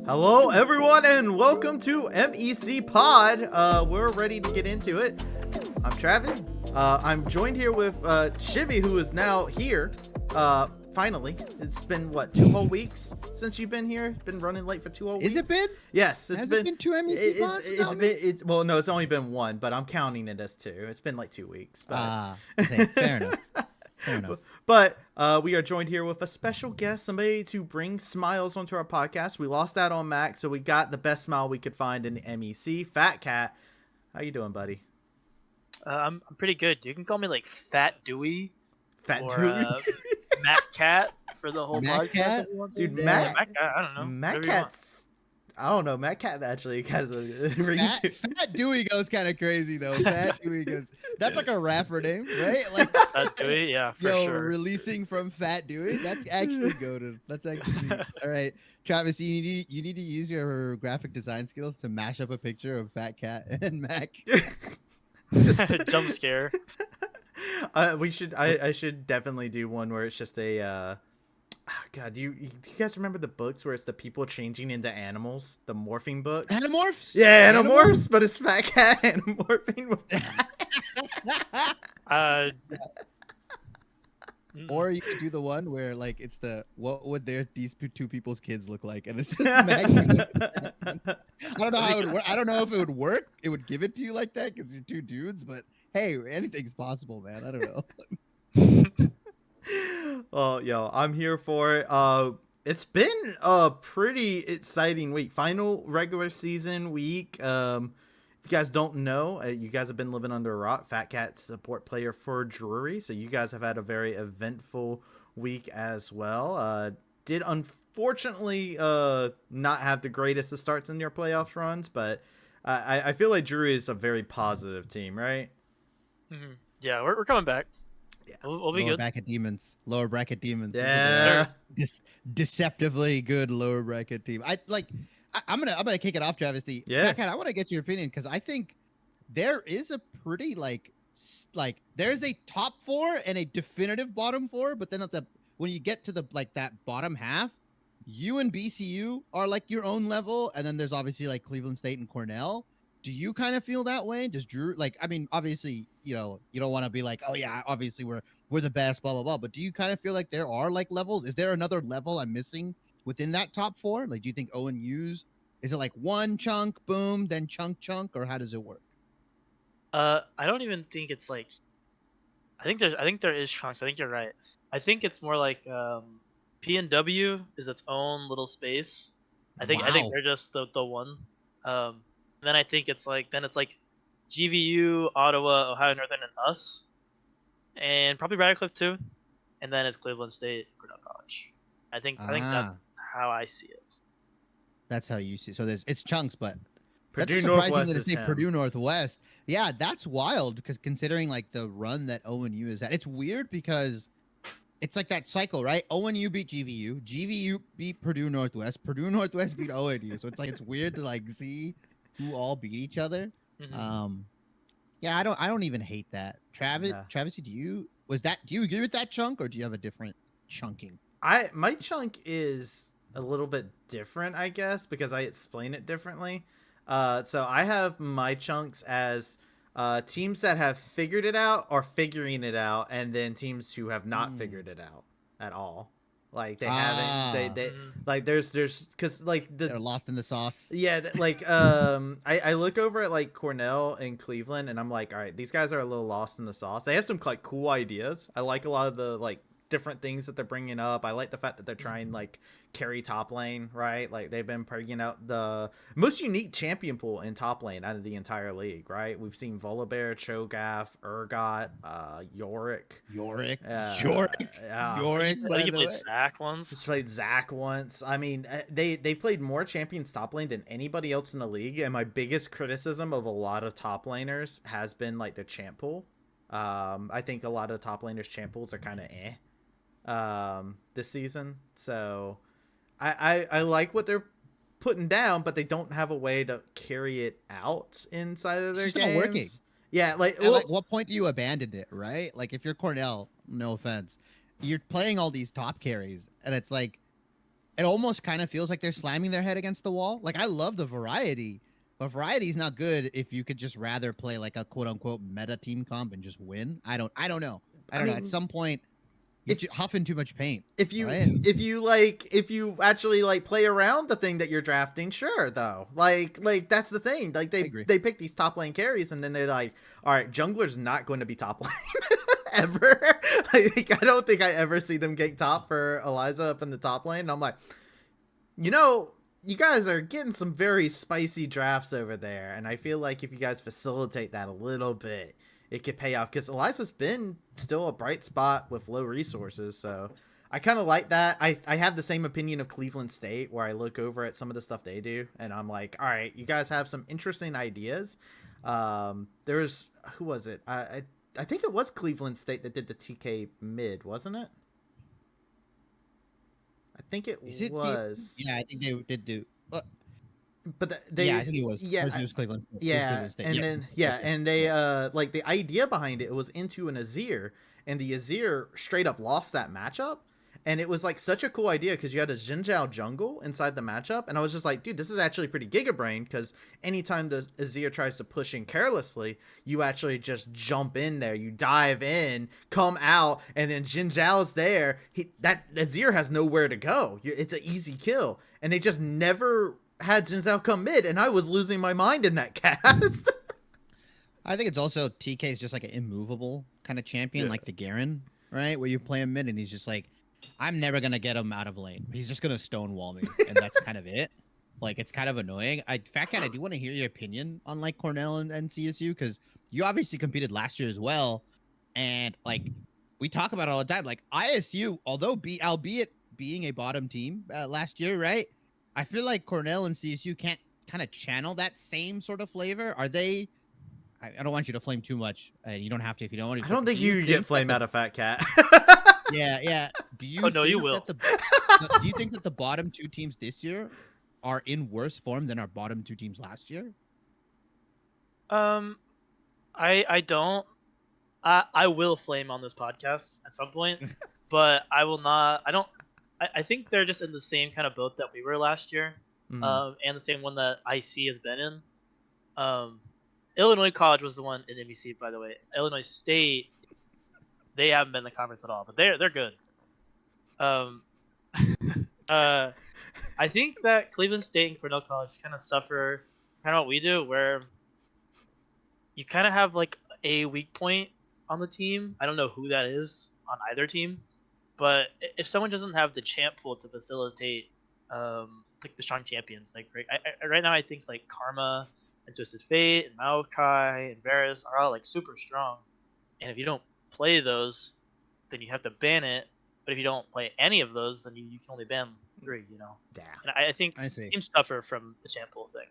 Hello, everyone, and welcome to MEC Pod. We're ready to get into it. I'm Travis. I'm joined here with Shibby, who is now here. Finally, it's been what, 2 whole weeks since you've been here? Been running late for 2 whole weeks. Is it been? Yes, Has it been 2 MEC pods? It's been. Well, no, it's only been 1, but I'm counting it as 2. It's been like 2 weeks. But... Okay, fair enough. Fair enough. But we are joined here with a special guest, somebody to bring smiles onto our podcast. We lost that on Mac, so we got the best smile we could find in the MEC. Fatcatt, how you doing, buddy? I'm pretty good. You can call me like Fat Dewey, Fat or, Dewey, Mac Cat for the whole Mac podcast. Cat? if you want to. Dude, Yeah, Mac- Mac Cat. I don't know. Mac whatever you want. Cat's. I don't know. Mac Cat actually has a ring to Fat Dewey goes kind of crazy though. Fat Dewey goes. That's like a rapper name, right? Like, Fat Dewey, yeah, for yo, sure. releasing from Fat Dewey. That's actually goated. That's actually all right. Travis, you need to use your graphic design skills to mash up a picture of Fat Cat and Mac. just Jump scare. we should. I should definitely do one where it's just a. God, do you guys remember the books where it's the people changing into animals? The morphing books? Animorphs? Yeah, Animorphs, but it's Fat Cat Animorphing with Uh, Or you could do the one where like it's the what would these two people's kids look like, and it's just Mac. I don't know how it would work. I don't know if it would work. It would give it to you like that because you're two dudes. But hey, anything's possible, man. I don't know. Oh, yo, I'm here for it. It's been a pretty exciting week. Final regular season week. If you guys don't know, you guys have been living under a rock. Fatcatt's support player for Drury, so you guys have had a very eventful week as well. Did unfortunately not have the greatest of starts in your playoffs runs, but I feel like Drury is a very positive team, right? mhm. Yeah, we're coming back. Yeah. We'll be Lower good. bracket demons. Lower bracket demons. Yeah. Deceptively good lower bracket team. I'm gonna kick it off, Travysty. Yeah. Kat, I want to get your opinion because I think there is a pretty like there's a top 4 and a definitive bottom 4, but then when you get to the like that bottom half, you and BCU are like your own level, and then there's obviously like Cleveland State and Cornell. Do you kind of feel that way? Does Drew obviously, you don't want to be like, oh yeah, obviously we're the best, blah blah blah. But do you kind of feel like there are like levels? Is there another level I'm missing within that top 4? Like, do you think ONU's is it like one chunk, boom, then chunk, or how does it work? I don't even think it's like. I think there is chunks. I think you're right. I think it's more like PNW is its own little space. I think Wow. they're just the one. Then I think it's like GVU, Ottawa, Ohio Northern, and us, and probably Radcliffe too, and then it's Cleveland State, Grinnell College. I think that's how I see it. That's how you see it. So it's chunks, but Purdue that's surprising Northwest to is say him. Purdue Northwest. Yeah, that's wild because considering like the run that ONU is at, it's weird because it's like that cycle, right? ONU beat GVU, GVU beat Purdue Northwest beat ONU. So it's like it's weird to like see who all beat each other. Mhm. Yeah, I don't even hate that. Travis, Yeah. do you agree with that chunk or do you have a different chunking? My chunk is a little bit different, I guess, because I explain it differently. So I have my chunks as teams that have figured it out or figuring it out, and then teams who have not figured it out at all. Like they haven't. They Mhm. like there's because like They're lost in the sauce. yeah, I look over at like Cornell and Cleveland, and I'm like, all right, these guys are a little lost in the sauce. They have some like cool ideas. I like a lot of the like different things that they're bringing up. I like the fact that they're trying like carry top lane, right? Like they've been bringing out the most unique champion pool in top lane out of the entire league, right? We've seen Volibear, Cho'Gath, Urgot, Yorick. Yorick. Yeah. Yorick. I by think you the played way. Zach once. Just played Zach once. I mean, they've played more champions top lane than anybody else in the league. And my biggest criticism of a lot of top laners has been like the champ pool. I think a lot of top laners champ pools are kind of this season. So I like what they're putting down, but they don't have a way to carry it out inside of their It's games. just not working. Yeah, like, At like what point do you abandon it, right? Like if you're Cornell, no offense, you're playing all these top carries, and it's like it almost kind of feels like they're slamming their head against the wall. Like, I love the variety, but variety is not good if you could just rather play like a quote unquote meta team comp and just win. I don't know. I don't know. At mean, some point, you're huffing too much paint. if you right? if you actually like play around the thing that you're drafting, sure though. Like that's the thing. Like they pick these top lane carries and then they're like, all right, jungler's not going to be top lane ever. Like I don't think I ever see them get top for Eliza up in the top lane. And I'm like, you guys are getting some very spicy drafts over there, and I feel like if you guys facilitate that a little bit, it could pay off, because Eliza's been still a bright spot with low resources, so I kind of like that. I have the same opinion of Cleveland State, where I look over at some of the stuff they do, and I'm like, all right, you guys have some interesting ideas. There's, who was it? I think it was Cleveland State that did the TK mid, wasn't it? I think it was. Yeah, I think they did do. But yeah, I think it was. Yeah, it was Cleveland State. Yeah, State. and then and they like the idea behind it was into an Azir, and the Azir straight up lost that matchup, and it was like such a cool idea because you had a Xin Zhao jungle inside the matchup, and I was just like, dude, this is actually pretty Giga Brain, because anytime the Azir tries to push in carelessly, you actually just jump in there, you dive in, come out, and then Xin Zhao's there. That Azir has nowhere to go. It's an easy kill, and they just never had Xin Zhao come mid, and I was losing my mind in that cast. I think it's also TK is just like an immovable kind of champion, like the Garen, right? Where you play him mid and he's just like, I'm never gonna get him out of lane. He's just gonna stonewall me, and that's kind of it. Like, it's kind of annoying. Fatcatt, I do want to hear your opinion on like Cornell and CSU, because you obviously competed last year as well, and like we talk about it all the time. Like ISU, although albeit being a bottom team last year, right? I feel like Cornell and CSU can't kind of channel that same sort of flavor. Are they? I don't want you to flame too much. You don't have to if you don't want to. I don't think you get flame out of Fatcatt. Yeah. Do you? Oh no, you will. Do you think that the bottom two teams this year are in worse form than our bottom two teams last year? I don't. I will flame on this podcast at some point, but I will not. I don't. I think they're just in the same kind of boat that we were last year, and the same one that IC has been in. Illinois College was the one in MEC, by the way. Illinois State, they haven't been in the conference at all, but they're good. I think that Cleveland State and Cornell College kind of suffer kind of what we do, where you kind of have like a weak point on the team. I don't know who that is on either team. But if someone doesn't have the champ pool to facilitate, like the strong champions, like right now I think like Karma and Twisted Fate and Maokai and Varus are all like super strong, and if you don't play those, then you have to ban it. But if you don't play any of those, then you can only ban 3. Yeah. And I think teams suffer from the champ pool thing.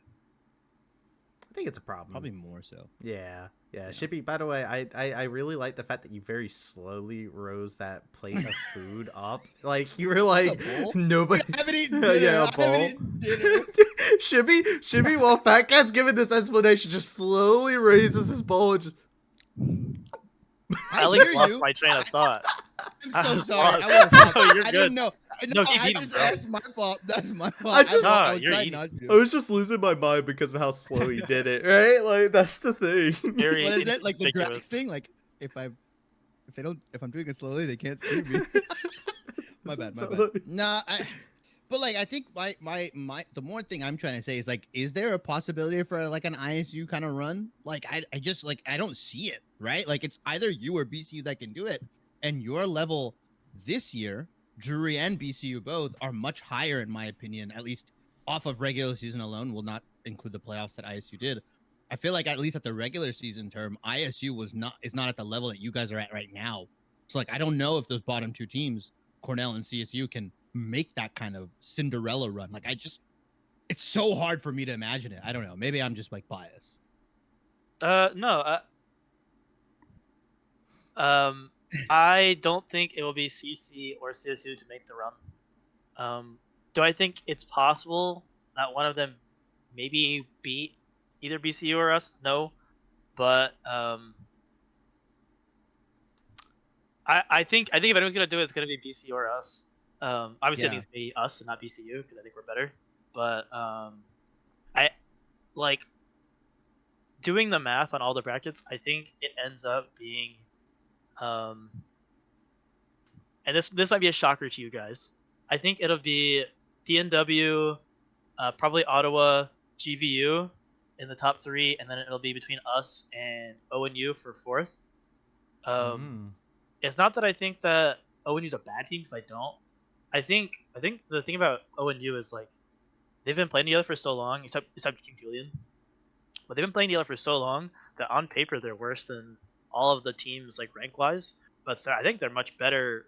I think it's a problem. Probably more so. Yeah. Shippy, by the way, I really like the fact that you very slowly rose that plate of food up. Like, you were like, nobody. I haven't eaten dinner. Yeah, a bowl. Shippy, while Fatcatt's giving this explanation, just slowly raises his bowl and just. I like lost my train of thought. I'm so sorry. You're good. I didn't know. No, keep eating, bro. That's my fault. I was just losing my mind because of how slow he did it. Right? Like, that's the thing. What is it? Like the graphics thing? Like, if I'm doing it slowly, they can't see me. my bad. Nah, but like, I think the more thing I'm trying to say is like, is there a possibility for like an ISU kind of run? Like, I just like, I don't see it, right? Like, it's either you or BCU that can do it, and your level this year, Drury and BCU both, are much higher in my opinion, at least off of regular season alone. Will not include the playoffs that ISU did. I feel like at least at the regular season term, ISU is not at the level that you guys are at right now. So like, I don't know if those bottom two teams, Cornell and CSU, can make that kind of Cinderella run. Like, it's so hard for me to imagine it. I don't know. Maybe I'm just like biased. No. I don't think it will be CC or CSU to make the run. Do I think it's possible that one of them maybe beat either BCU or us? No, but I think if anyone's gonna do it, it's gonna be BCU or us. Obviously, it Yeah. needs to be us and not BCU because I think we're better. But I like doing the math on all the brackets. I think it ends up being, um, and this might be a shocker to you guys. I think it'll be PNW, probably Ottawa, GVU in the top three, and then it'll be between us and ONU for fourth. Um, Mm. it's not that I think that ONU's a bad team because I don't. I think the thing about ONU is like they've been playing together for so long, except King Julian, but they've been playing together for so long that on paper they're worse than all of the teams like rank wise. But I think they're much better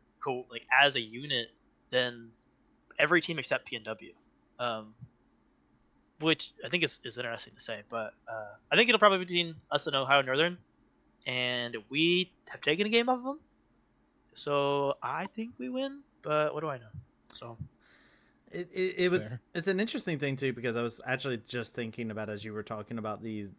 like as a unit than every team except PNW. Um, which I think is interesting to say. But I think it'll probably be between us and Ohio Northern, and we have taken a game off of them, so I think we win. But what do I know? So It was Fair. it's an interesting thing too, because I was actually just thinking about, as you were talking about the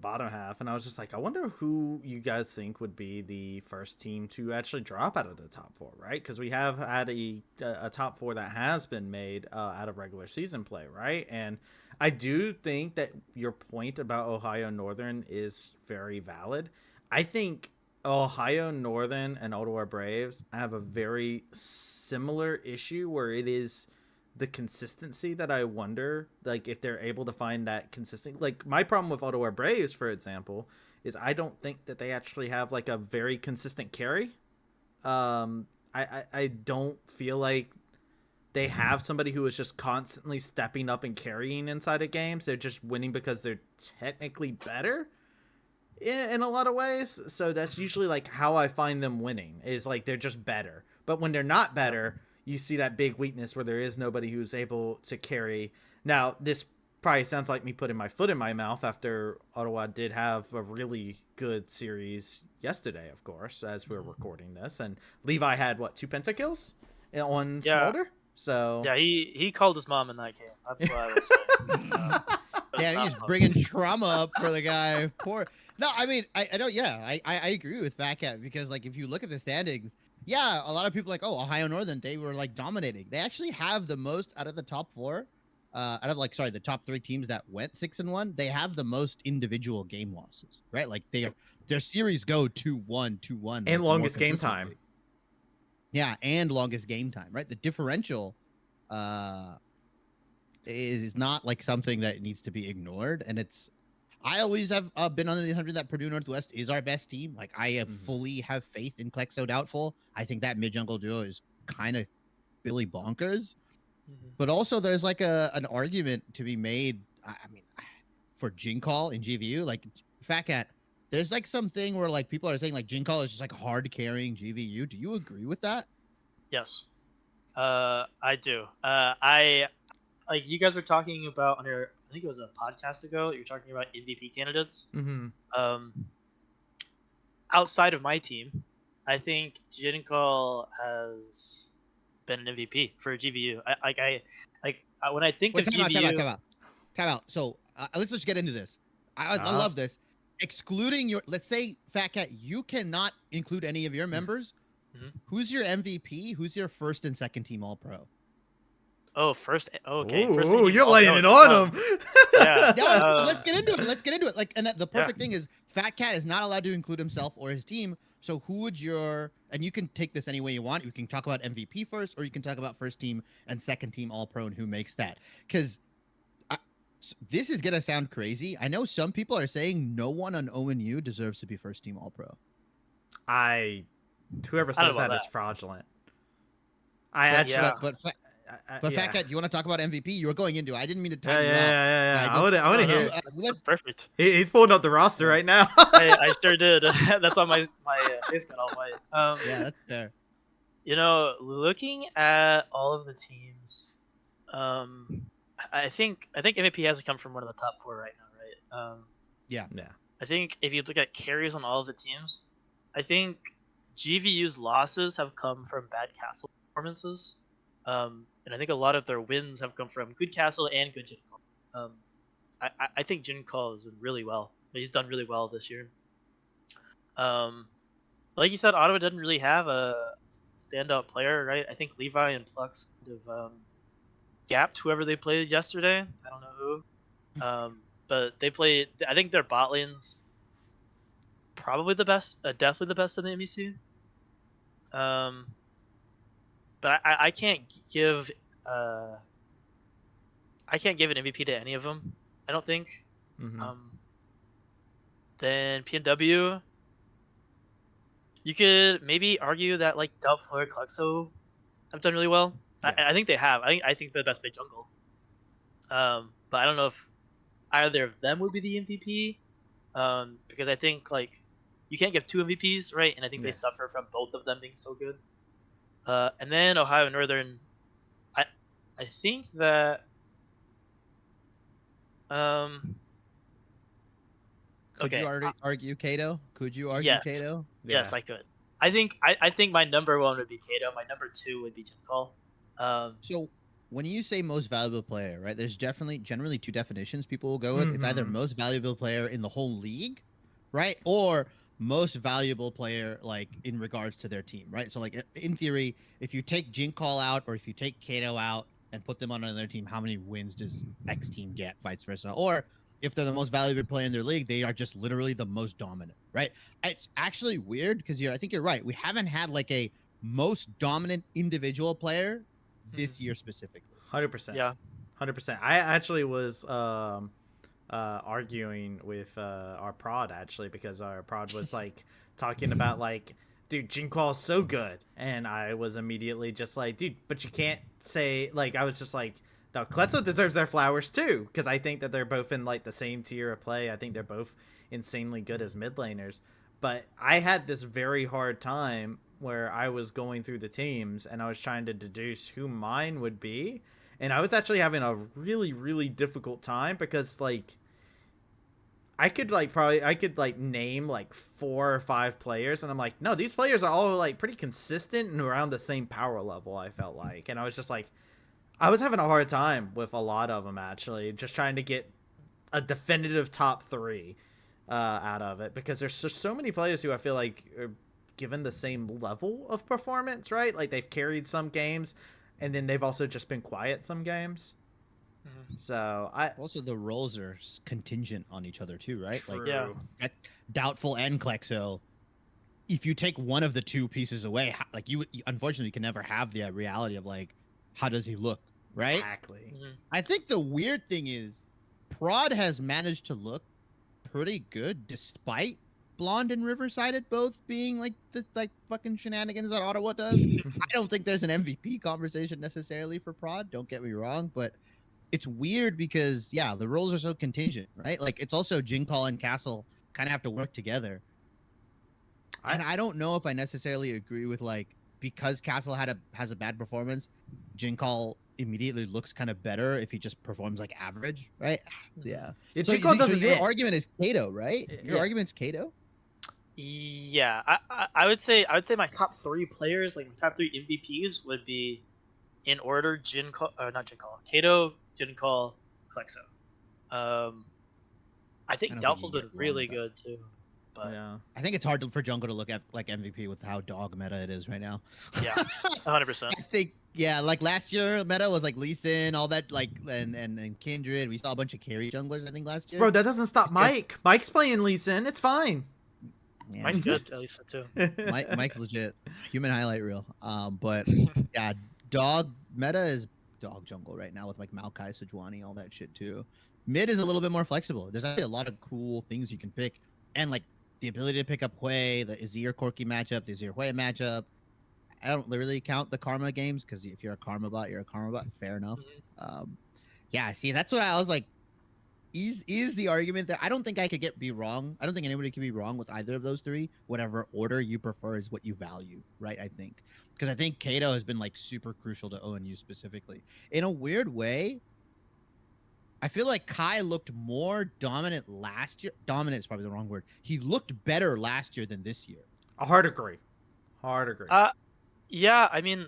bottom half, and I was just like, I wonder who you guys think would be the first team to actually drop out of the top four, right? Because we have had a top four that has been made out of regular season play, right? And I do think that your point about Ohio Northern is very valid. I think Ohio Northern and Ottawa Braves have a very similar issue where it is the consistency that I wonder, like, if they're able to find that consistent. Like, my problem with Ottawa Braves, for example, is I don't think that they actually have like a very consistent carry. I don't feel like they have somebody who is just constantly stepping up and carrying inside of games. They're just winning because they're technically better in a lot of ways. So that's usually like how I find them winning, is like they're just better. But when they're not better, you see that big weakness where there is nobody who's able to carry. Now, this probably sounds like me putting my foot in my mouth after Ottawa did have a really good series yesterday, of course, as we're recording this. And Levi had, what, 2 pentakills on yeah, Smolder? So yeah, he called his mom in that game. That's what I was saying. It was Yeah, not he's fun. bringing trauma up for the guy. Poor. No, I mean, I don't. Yeah, I agree with Fatcatt, because like if you look at the standings, yeah, a lot of people like, oh, Ohio Northern, they were like dominating. They actually have the most out of the top four, out of like, sorry, the top 3 teams that went 6-1. They have the most individual game losses, right? Like their series go 2-1, 2-1, and like more longest game time. consistently. Yeah, and longest game time, right? The differential, uh, is not like something that needs to be ignored, and it's. I always have been under the assumption that Purdue Northwest is our best team. Like I have fully have faith in Klexo Doubtful. I think that mid jungle duo is kind of Billy bonkers, Mhm. but also there's like an argument to be made. I mean, for Jin Call in GVU, like Fat Cat, there's like something where like people are saying like Jin Call is just like hard carrying GVU. Do you agree with that? Yes, I do. I like you guys were talking about on your. I think it was a podcast ago. You were talking about MVP candidates. Mm-hmm. Um, outside of my team, I think Jinkle has been an MVP for GVU. When I think Wait, of GVU, time out. So let's just get into this. I love this. Excluding your, let's say, Fat Cat, you cannot include any of your members. Mhm. Who's your MVP? Who's your first and second team All Pro? Oh, first. Okay, first Ooh, team you're all laying pro it is on tough. him. Yeah. No, let's get into it. Let's get into it. Like, and the Yeah. perfect thing is, Fat Cat is not allowed to include himself or his team. So who would your, and you can take this any way you want. You can talk about MVP first, or you can talk about first team and second team All Pro and who makes that. Because this is gonna sound crazy. I know some people are saying no one on ONU deserves to be first team All Pro. Whoever I don't says know about that is that. fraudulent. Yeah. But Fat Cat, do you want to talk about MVP? You were going into it. I didn't mean to Yeah, time you out. yeah. I would No, hear no, it. that's perfect. He's pulling up the roster right now. I sure did. That's why my face got all white. Yeah, that's fair. You know, looking at all of the teams, I think MVP has to come from one of the top four right now, right? Yeah. I think if you look at carries on all of the teams, I think GVU's losses have come from bad castle performances, and I think a lot of their wins have come from good castle and good Jin Call. I think Jin Call has done really well. He's done really well this year. Like you said, Ottawa doesn't really have a standout player, right? I think Levi and Plux kind of gapped whoever they played yesterday. I don't know who. But they played. I think their bot lane's probably the best, definitely the best in the MEC. But I can't give uh I can't give an MVP to any of them. I don't think. Mm-hmm. Then PNW, you could maybe argue that like Doubtfleur, Cluxo have done really well. Yeah. I think they have. I think they're the best mid jungle. But I don't know if either of them would be the MVP. Because I think like you can't give two MVPs, right? And I think they suffer from both of them being so good. And then Ohio Northern, I think that Could you argue Kato? Could you argue yes. Kato? Yes, I could. I think my number one would be Kato. My number two would be Jinkall. So when you say most valuable player, right? There's generally two definitions people will go with. It's either most valuable player in the whole league, right? Or most valuable player like in regards to their team, right? So like in theory, if you take Jinkall out or if you take Kato out and put them on another team, how many wins does X team get, vice versa? Or if they're the most valuable player in their league, they are just literally the most dominant, right? It's actually weird because I think you're right. We haven't had like a most dominant individual player this year specifically. 100%. Yeah. 100%. I actually was arguing with our prod actually because our prod was like talking about like, dude, Jinqual is so good, and I was immediately just like, dude, but you can't say like, I was just like, no, Kletso deserves their flowers too, because I think that they're both in like the same tier of play. I think they're both insanely good as mid laners, but I had this very hard time where I was going through the teams and I was trying to deduce who mine would be, and I was actually having a really, really difficult time because like I could name like 4 or 5 players, and I'm like, no, these players are all like pretty consistent and around the same power level, I felt like. And I was just like, I was having a hard time with a lot of them actually, just trying to get a definitive top 3 out of it, because there's just so many players who I feel like are given the same level of performance, right? Like they've carried some games, and then they've also just been quiet some games. So also the roles are contingent on each other too, right? True. Like Yeah. Doubtful and Klexo. If you take one of the two pieces away, like you unfortunately can never have the reality of like, how does he look, right? Exactly. I think the weird thing is, Prod has managed to look pretty good despite Blonde and Riverside both being like the fucking shenanigans that Ottawa does. I don't think there's an MVP conversation necessarily for Prod. Don't get me wrong, but it's weird because the roles are so contingent, right? Like it's also Jinkall and Castle kind of have to work together. And I don't know if I necessarily agree with like, because Castle has a bad performance, Jinkall immediately looks kind of better if he just performs like average, right? Yeah. So, Jinkall doesn't. Your argument is Kato, right? Your argument's Kato. Yeah, I would say my top 3 players, like my top 3 MVPs, would be in order: Kato, Jinkall, Klexo. I think Doubtful's been really good too. But I think it's hard for Jungle to look at like MVP with how dog meta it is right now. Yeah, 100%. I think like last year meta was like Lee Sin, all that, like and Kindred. We saw a bunch of carry junglers I think last year. Bro, that doesn't stop Mike. Mike's playing Lee Sin. It's fine. Yeah. Mike's good, at least too. Mike's legit. Human highlight reel. But yeah, dog meta is dog jungle right now with like Maokai, Sejuani, all that shit too. Mid is a little bit more flexible. There's actually a lot of cool things you can pick, and like the ability to pick up Hui, the Azir Corki matchup, the Azir Hui matchup. I don't really count the Karma games because if you're a Karma bot, you're a Karma bot. Fair enough. See, that's what I was like. Is the argument that I don't think I could be wrong. I don't think anybody can be wrong with either of those 3. Whatever order you prefer is what you value, right? I think because I think Kato has been like super crucial to ONU specifically. In a weird way, I feel like Kai looked more dominant last year. Dominant is probably the wrong word. He looked better last year than this year. Hard agree. Yeah, I mean,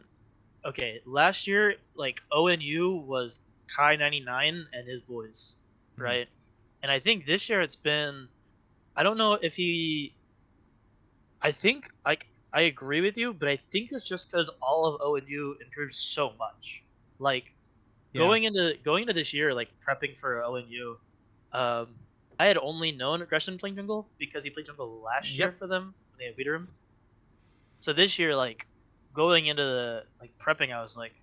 okay, last year like ONU was Kai 99 and his boys, right? And I think this year it's been, I don't know if he, I think like I agree with you, but I think it's just because all of ONU improved so much. Like Yeah. going into this year, like prepping for ONU, um, I had only known Aggression playing jungle because he played jungle last year Yep. for them when they beat him. So this year, like going into the like prepping, I was like,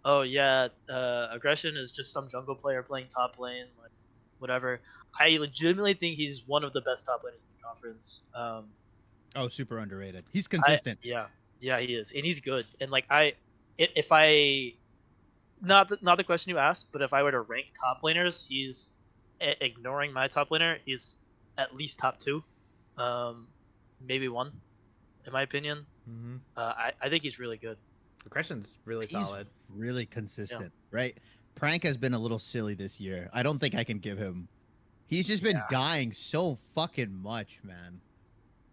oh yeah, Aggression is just some jungle player playing top lane, like whatever. I legitimately think he's one of the best top laners in the conference. Oh, super underrated. He's I consistent. yeah he is, and he's good. And like if I not the question you asked, but if I were to rank top laners, he's ignoring my top laner. He's at least top two, um, maybe one, in my opinion. Mm-hmm. I think he's really good. Aggression's really He's solid. really consistent, right? Prank has been a little silly this year. I don't think I can give him. He's just been Yeah. dying so fucking much, man.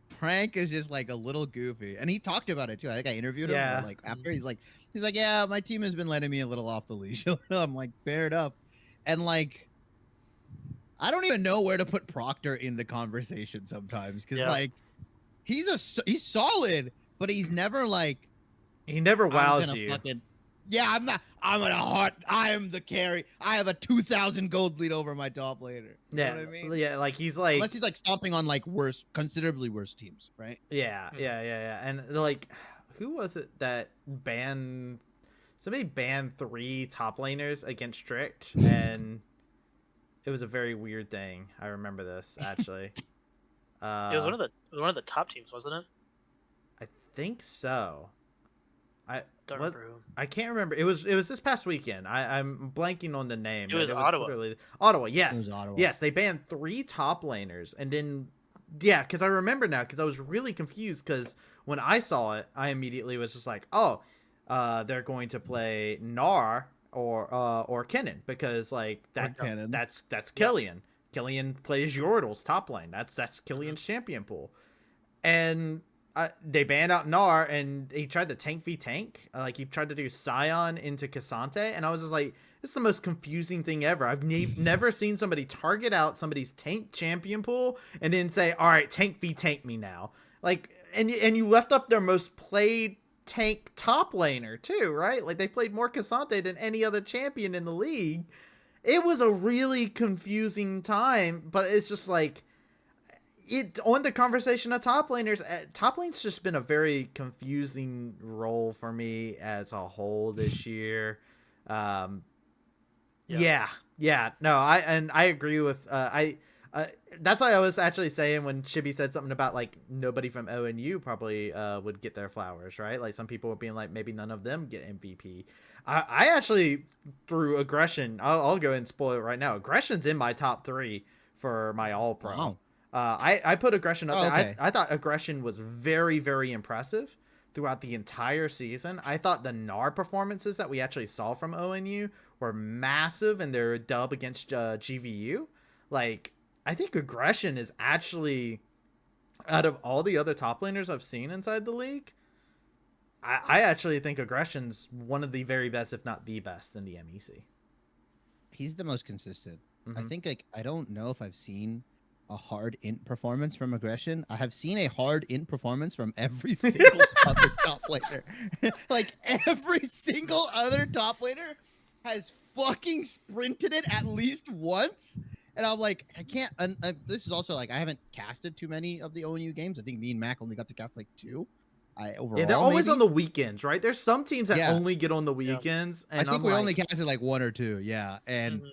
Prank is just like a little goofy, and he talked about it too. I think I interviewed him. Yeah. Like after he's like, yeah, my team has been letting me a little off the leash. I'm like, fair enough, and like, I don't even know where to put Proctor in the conversation sometimes because Yeah. like, he's solid, but he's never like He never I'm wows gonna you. fucking I'm not. I'm gonna heart. I am the carry. I have a 2,000 gold lead over my top laner. You know what I mean? Yeah, like he's like Unless he's like stomping on like considerably worse teams, right? yeah, and like who was it that banned somebody banned 3 top laners against Strict, and it was a very weird thing. I remember this actually. It was one of the top teams, wasn't it? I think so. Don't What remember who. I can't remember. It was this past weekend. I'm blanking on the name. It but was Ottawa. Literally Ottawa. It Yes, was Ottawa. yes. They banned 3 top laners, and then yeah, because I remember now because I was really confused because when I saw it, I immediately was just like, oh, they're going to play Gnar or Kennen because like Kennen. that's Killian. Killian plays Yordle's top lane. That's Killian's champion pool, and they banned out Gnar, and he tried to tank v tank. Like he tried to do Scion into Cassante, and I was just like, this is the most confusing thing ever. I've never seen somebody target out somebody's tank champion pool and then say, all right, tank v tank me now. Like, and you left up their most played tank top laner too, right? Like they played more Cassante than any other champion in the league. It was a really confusing time, but it's just like, it on the conversation of top laners. Top lane's just been a very confusing role for me as a whole this year. Yeah, no, I agree with that's why I was actually saying when Chibi said something about like nobody from ONU probably would get their flowers, right? Like some people were being like maybe none of them get MVP. I actually through Aggression, I'll go and spoil it right now. Aggression's in my top 3 for my All Pro. Wow. I put Aggression up there. Okay. I thought Aggression was very, very impressive throughout the entire season. I thought the Gnar performances that we actually saw from ONU were massive in their dub against GVU. Like, I think Aggression is actually, out of all the other top laners I've seen inside the league, I actually think Aggression's one of the very best, if not the best, in the MEC. He's the most consistent. I Mhm. think like I don't know if I've seen a hard int performance from Aggression. I have seen a hard int performance from every single other top laner. Like every single other top laner has fucking sprinted it at least once. And I'm like, I can't. This is also like I haven't casted too many of the ONU games. I think me and Mac only got to cast like 2. Overall, Yeah, they're always maybe. on the weekends, right? There's some teams that Yeah. only get on the weekends, and I think I'm we like, only casted like 1 or 2. Yeah, and. Mhm.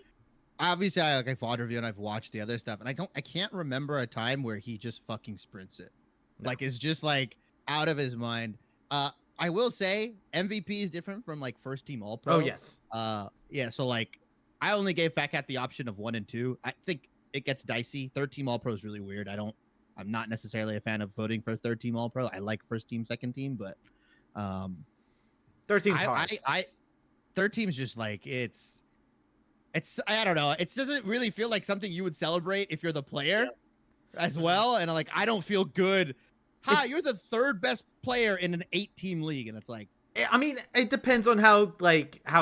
Obviously, I fought review and I've watched the other stuff, and I can't remember a time where he just fucking sprints it. No. Like it's just like out of his mind. I will say MVP is different from like first team All Pro. oh yes, Yeah. So like, I only gave Fatcatt the option of 1 and 2. I think it gets dicey. Third team All Pro is really weird. I'm not necessarily a fan of voting for third team All Pro. I like first team, second team, but 13's hard. third team's just like it's I don't know. It doesn't really feel like something you would celebrate if you're the player as well. And like I don't feel good. You're the 3rd best player in an 8-team league, and it's like I mean, it depends on how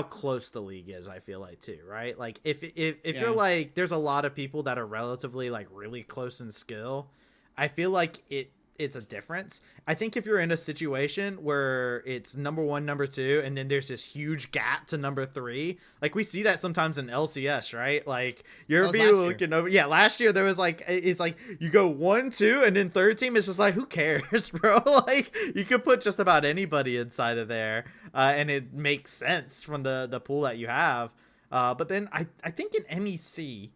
close the league is. I feel like too, right? Like if you're like, there's a lot of people that are relatively like really close in skill. I feel like it it's a difference. I think if you're in a situation where it's number 1, number 2, and then there's this huge gap to number 3, like we see that sometimes in LCS, right? Like you're looking over. Yeah, last year there was like, it's like you go 1, 2, and then third team is just like, who cares, bro? Like you could put just about anybody inside of there, and it makes sense from the pool that you have. But then I think in MEC,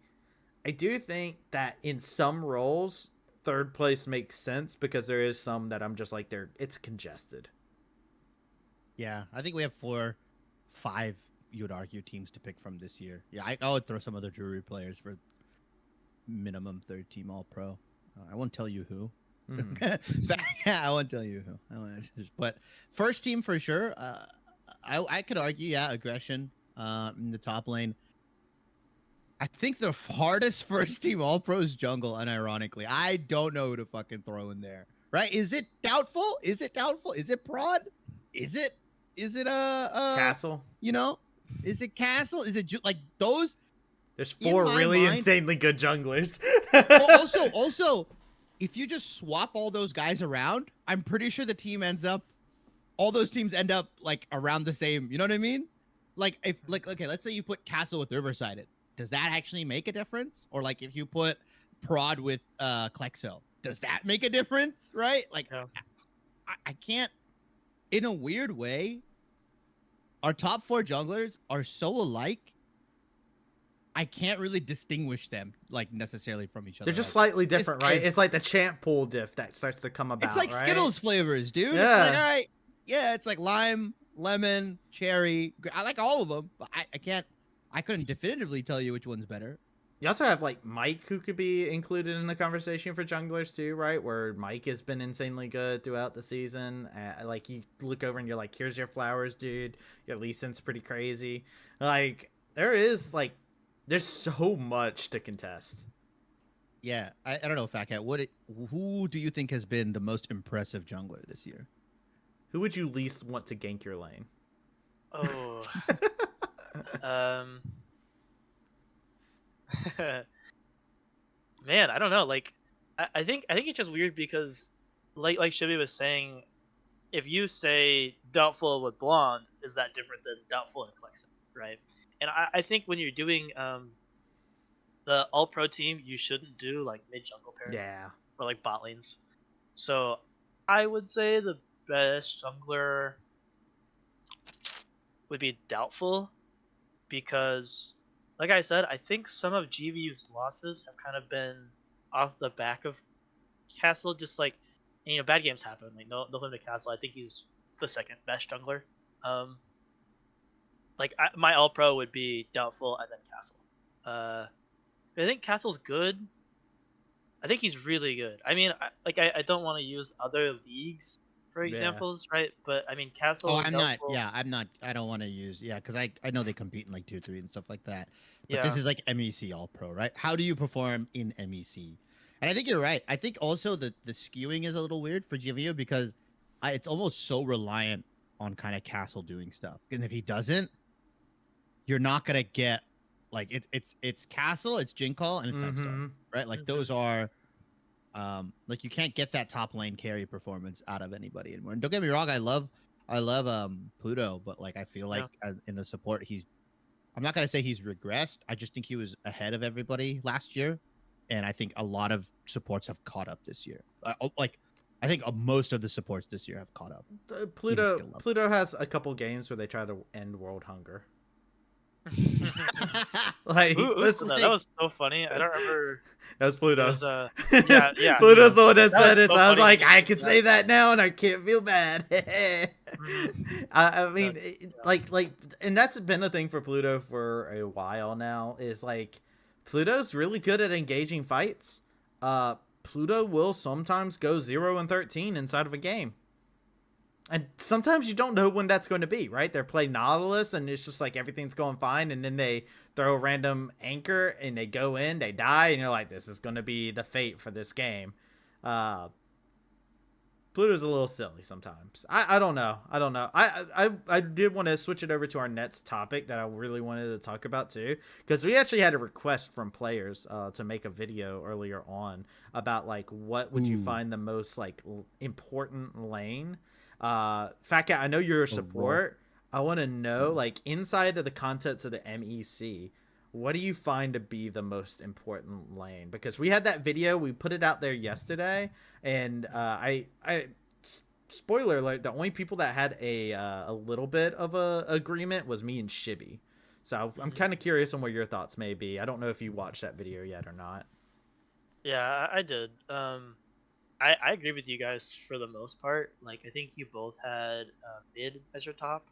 I do think that in some roles, third place makes sense because there is some that I'm just like, it's congested. Yeah, I think we have 4, 5, you would argue, teams to pick from this year. Yeah, I would throw some other Drury players for minimum third team All Pro. I won't tell you who. Yeah, I won't tell you who. But first team for sure. I could argue, yeah, aggression in the top lane. I think the hardest first team All Pro is jungle, unironically. I don't know who to fucking throw in there. Right? Is it doubtful? Is it prod? Is it Castle? You know? Is it Castle? Is it like those? There's 4 really insanely good junglers. also, if you just swap all those guys around, I'm pretty sure all those teams end up like around the same. You know what I mean? Like okay, let's say you put Castle with Riverside. Does that actually make a difference? Or like if you put Prod with Klexo, does that make a difference? Right? Like yeah. I can't, in a weird way, our top 4 junglers are so alike. I can't really distinguish them like necessarily from each other. They're just slightly different, right? It's like the champ pool diff that starts to come about. It's like right? Skittles flavors, dude. Yeah. It's like, all right, yeah, it's like lime, lemon, cherry. I like all of them, but I couldn't definitively tell you which one's better. You also have like Mike, who could be included in the conversation for junglers too, right? Where Mike has been insanely good throughout the season. Like you look over and you're like, here's your flowers, dude. Your Lee Sin's pretty crazy. Like there's so much to contest. Yeah, I don't know, Fatcatt. Who do you think has been the most impressive jungler this year? Who would you least want to gank your lane? Oh. Man, I don't know. Like, I think it's just weird because, like Shibby was saying, if you say doubtful with blonde, is that different than doubtful and flexing, right? And I think when you're doing the all pro team, you shouldn't do like mid jungle pair, or like bot lanes. So I would say the best jungler would be doubtful, because like I said, I think some of GVU's losses have kind of been off the back of Castle. Just like, bad games happen. Like no limit to Castle. I think he's the second best jungler. My all pro would be doubtful and then Castle. I think Castle's good. I think he's really good. I mean, I don't want to use other leagues for examples, right? But I mean, Castle. Oh, I'm not. Yeah, I'm not. I don't want to use. Yeah, because I know they compete in like tier 3 and stuff like that. But this is like MEC All Pro, right? How do you perform in MEC? And I think you're right. I think also the skewing is a little weird for GVU because it's almost so reliant on kind of Castle doing stuff. And if he doesn't, you're not gonna get like it's Castle, it's Jinkall, and it's Nightstar, right? Like those are. Like you can't get that top lane carry performance out of anybody anymore. And don't get me wrong, I love Pluto, but like I feel like in the support I'm not gonna say he's regressed. I just think he was ahead of everybody last year, and I think a lot of supports have caught up this year. I think most of the supports this year have caught up. Pluto has a couple games where they try to end world hunger. Like that was so funny. I don't remember. That was Pluto. Was, yeah. Pluto's the one that said it. So I was like, I can say that now, and I can't feel bad. I mean, and that's been a thing for Pluto for a while now. Is like, Pluto's really good at engaging fights. Pluto will sometimes go 0-13 inside of a game. And sometimes you don't know when that's going to be, right? They're playing Nautilus, and it's just like everything's going fine, and then they throw a random anchor, and they go in, they die, and you're like, this is going to be the fate for this game. Pluto's a little silly sometimes. I don't know. I did want to switch it over to our next topic that I really wanted to talk about too, because we actually had a request from players to make a video earlier on about like what would you find the most like important lane. Fatcat, I know you're a support. I want to know like inside of the contents of the MEC, what do you find to be the most important lane? Because we had that video, we put it out there yesterday, and spoiler alert, the only people that had a little bit of a agreement was me and Shibby. So I'm kind of curious on what your thoughts may be. I don't know if you watched that video yet or not. Yeah, I did. I agree with you guys for the most part. Like, I think you both had mid as your top.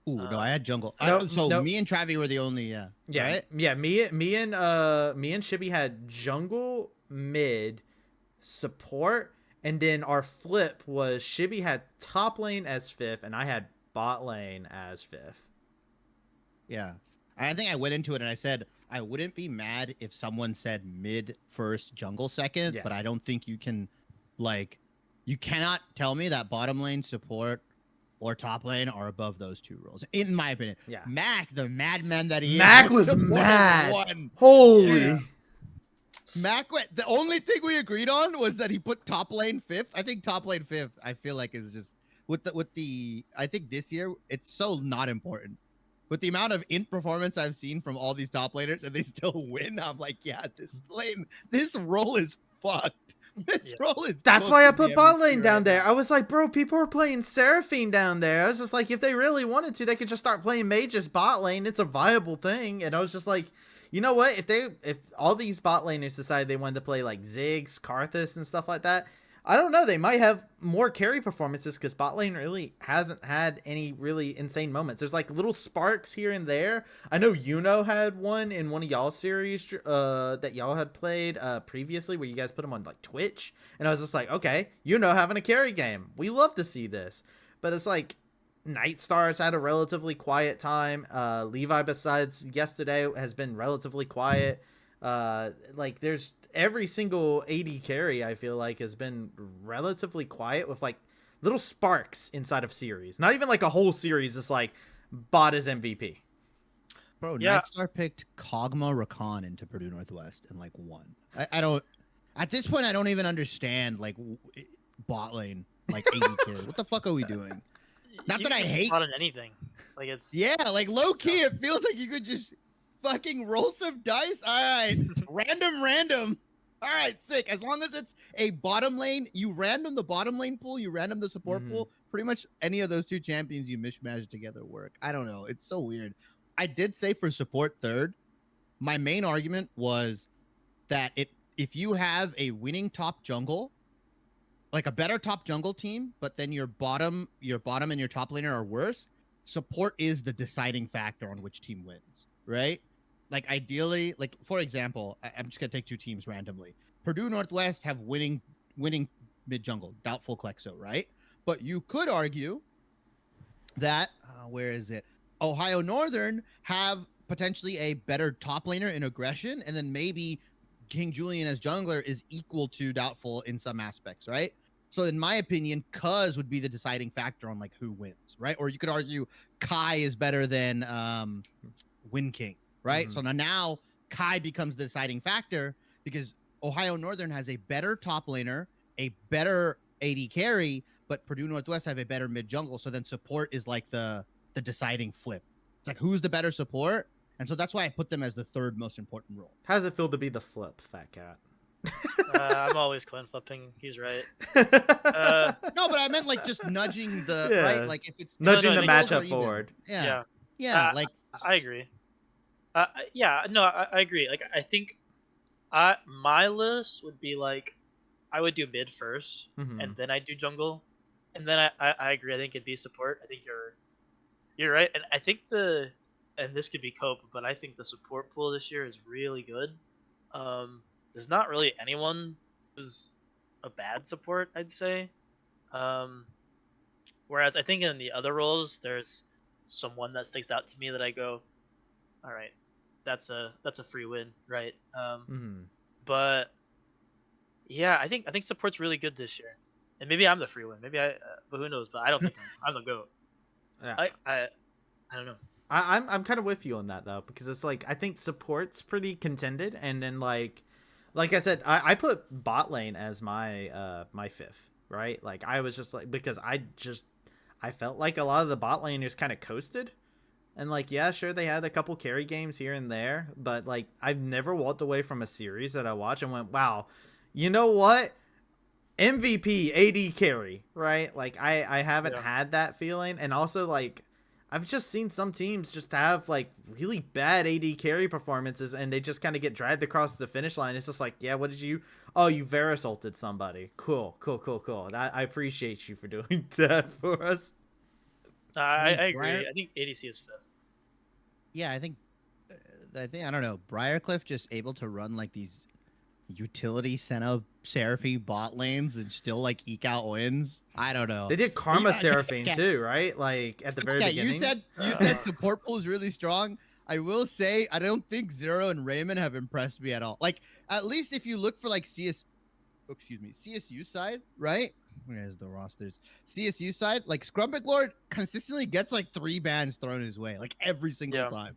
No, I had jungle. No. Me and Travy were the only, right? Yeah. Me and Shibby had jungle, mid, support, and then our flip was Shibby had top lane as 5th, and I had bot lane as 5th. Yeah, I think I went into it and I said I wouldn't be mad if someone said mid first, jungle second, but I don't think you can, like, you cannot tell me that bottom lane, support, or top lane are above those two roles, in my opinion. Yeah. Mac, the madman that he Mac is, was mad. Holy. Yeah. Mac went. The only thing we agreed on was that he put top lane 5th. I think top lane 5th, I feel like, is just with the I think this year it's so not important. With the amount of int performance I've seen from all these top laners and they still win, I'm like, yeah, this role is fucked. This role is. That's why I put bot lane down there. I was like, bro, people are playing Seraphine down there. I was just like, if they really wanted to, they could just start playing mages bot lane. It's a viable thing. And I was just like, you know what? If all these bot laners decided they wanted to play like Ziggs, Karthus, and stuff like that, I don't know. They might have more carry performances because bot lane really hasn't had any really insane moments. There's like little sparks here and there. I know had one in one of y'all's series that y'all had played previously where you guys put him on like Twitch. And I was just like, okay, having a carry game. We love to see this. But it's like Night Stars had a relatively quiet time. Levi, besides yesterday, has been relatively quiet. Like there's every single AD carry I feel like has been relatively quiet with like little sparks inside of series. Not even like a whole series. It's like bot as MVP. Bro, yeah. Nightstar picked Kog'Maw Rakan into Purdue Northwest and like won. I don't. At this point, I don't even understand like bot lane like AD carry. What the fuck are we doing? Not that I hate on anything. Like it's like low key. It feels like you could just fucking roll some dice. All right, random. All right, sick. As long as it's a bottom lane, you random the bottom lane pool, you random the support pool. Pretty much any of those two champions you mishmash together work. I don't know. It's so weird. I did say for support third. My main argument was that if you have a winning top jungle, like a better top jungle team, but then your bottom and your top laner are worse, support is the deciding factor on which team wins, right? Like ideally, like for example, I'm just gonna take two teams randomly. Purdue Northwest have winning mid jungle, doubtful Klexo, right? But you could argue that where is it? Ohio Northern have potentially a better top laner in aggression, and then maybe King Julian as jungler is equal to doubtful in some aspects, right? So in my opinion, Cuz would be the deciding factor on like who wins, right? Or you could argue Kai is better than Wind King, right? So now Kai becomes the deciding factor because Ohio Northern has a better top laner, a better AD carry, but Purdue Northwest have a better mid jungle. So then support is like the deciding flip. It's like who's the better support? And so that's why I put them as the third most important role. How does it feel to be the flip, Fatcat? I'm always coin flipping. He's right. No, but I meant like just nudging the right, like if it's nudging the matchup forward. Yeah. Like I agree. I agree. Like I think, my list would be like, I would do mid first, and then I do jungle, and then I agree. I think it'd be support. I think you're right, and I think and this could be cope, but I think the support pool this year is really good. There's not really anyone who's a bad support, I'd say. Whereas I think in the other roles, there's someone that sticks out to me that I go, all right, that's a free win, right? But yeah, I think support's really good this year. And maybe I'm the free win. Maybe but who knows? But I don't think I'm the goat. Yeah. I don't know. I'm kind of with you on that though, because it's like I think support's pretty contended, and then like I said, I put bot lane as my fifth, right? Like I was just like, because I felt like a lot of the bot laners kind of coasted, and like yeah, sure they had a couple carry games here and there, but like I've never walked away from a series that I watched and went, wow, you know what? MVP AD carry, right? Like I haven't Yeah. had that feeling, and also like I've just seen some teams just have like really bad AD carry performances, and they just kind of get dragged across the finish line. It's just like, yeah, what did you? Oh, you Varus ulted somebody. Cool. I appreciate you for doing that for us. I Briar, agree. I think ADC is fifth. yeah, I think I don't know. Briarcliff just able to run like these utility Senna Seraphine bot lanes and still like eke out wins. I don't know. They did Karma Yeah, Seraphine yeah, too, right? Like at the very yeah, beginning. you said support pool is really strong. I will say I don't think Zero and Raymond have impressed me at all. Like at least if you look for like CSU side, right? Where's the rosters? CSU side, like Scrumpet Lord consistently gets like 3 bans thrown his way, like every single Yeah. time.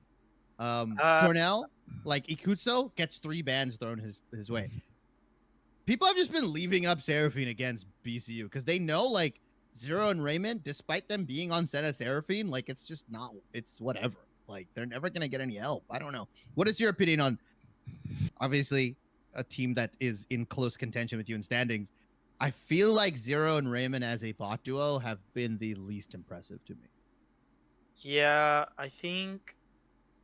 Uh, Cornell, like Ikutso, gets 3 bans thrown his way. People have just been leaving up Seraphine against BCU because they know like Zero and Raymond, despite them being on Senna Seraphine, like it's just not, it's whatever. Like they're never gonna get any help. I don't know. What is your opinion on obviously a team that is in close contention with you in standings? I feel like Zero and Raymond as a bot duo have been the least impressive to me. yeah, I think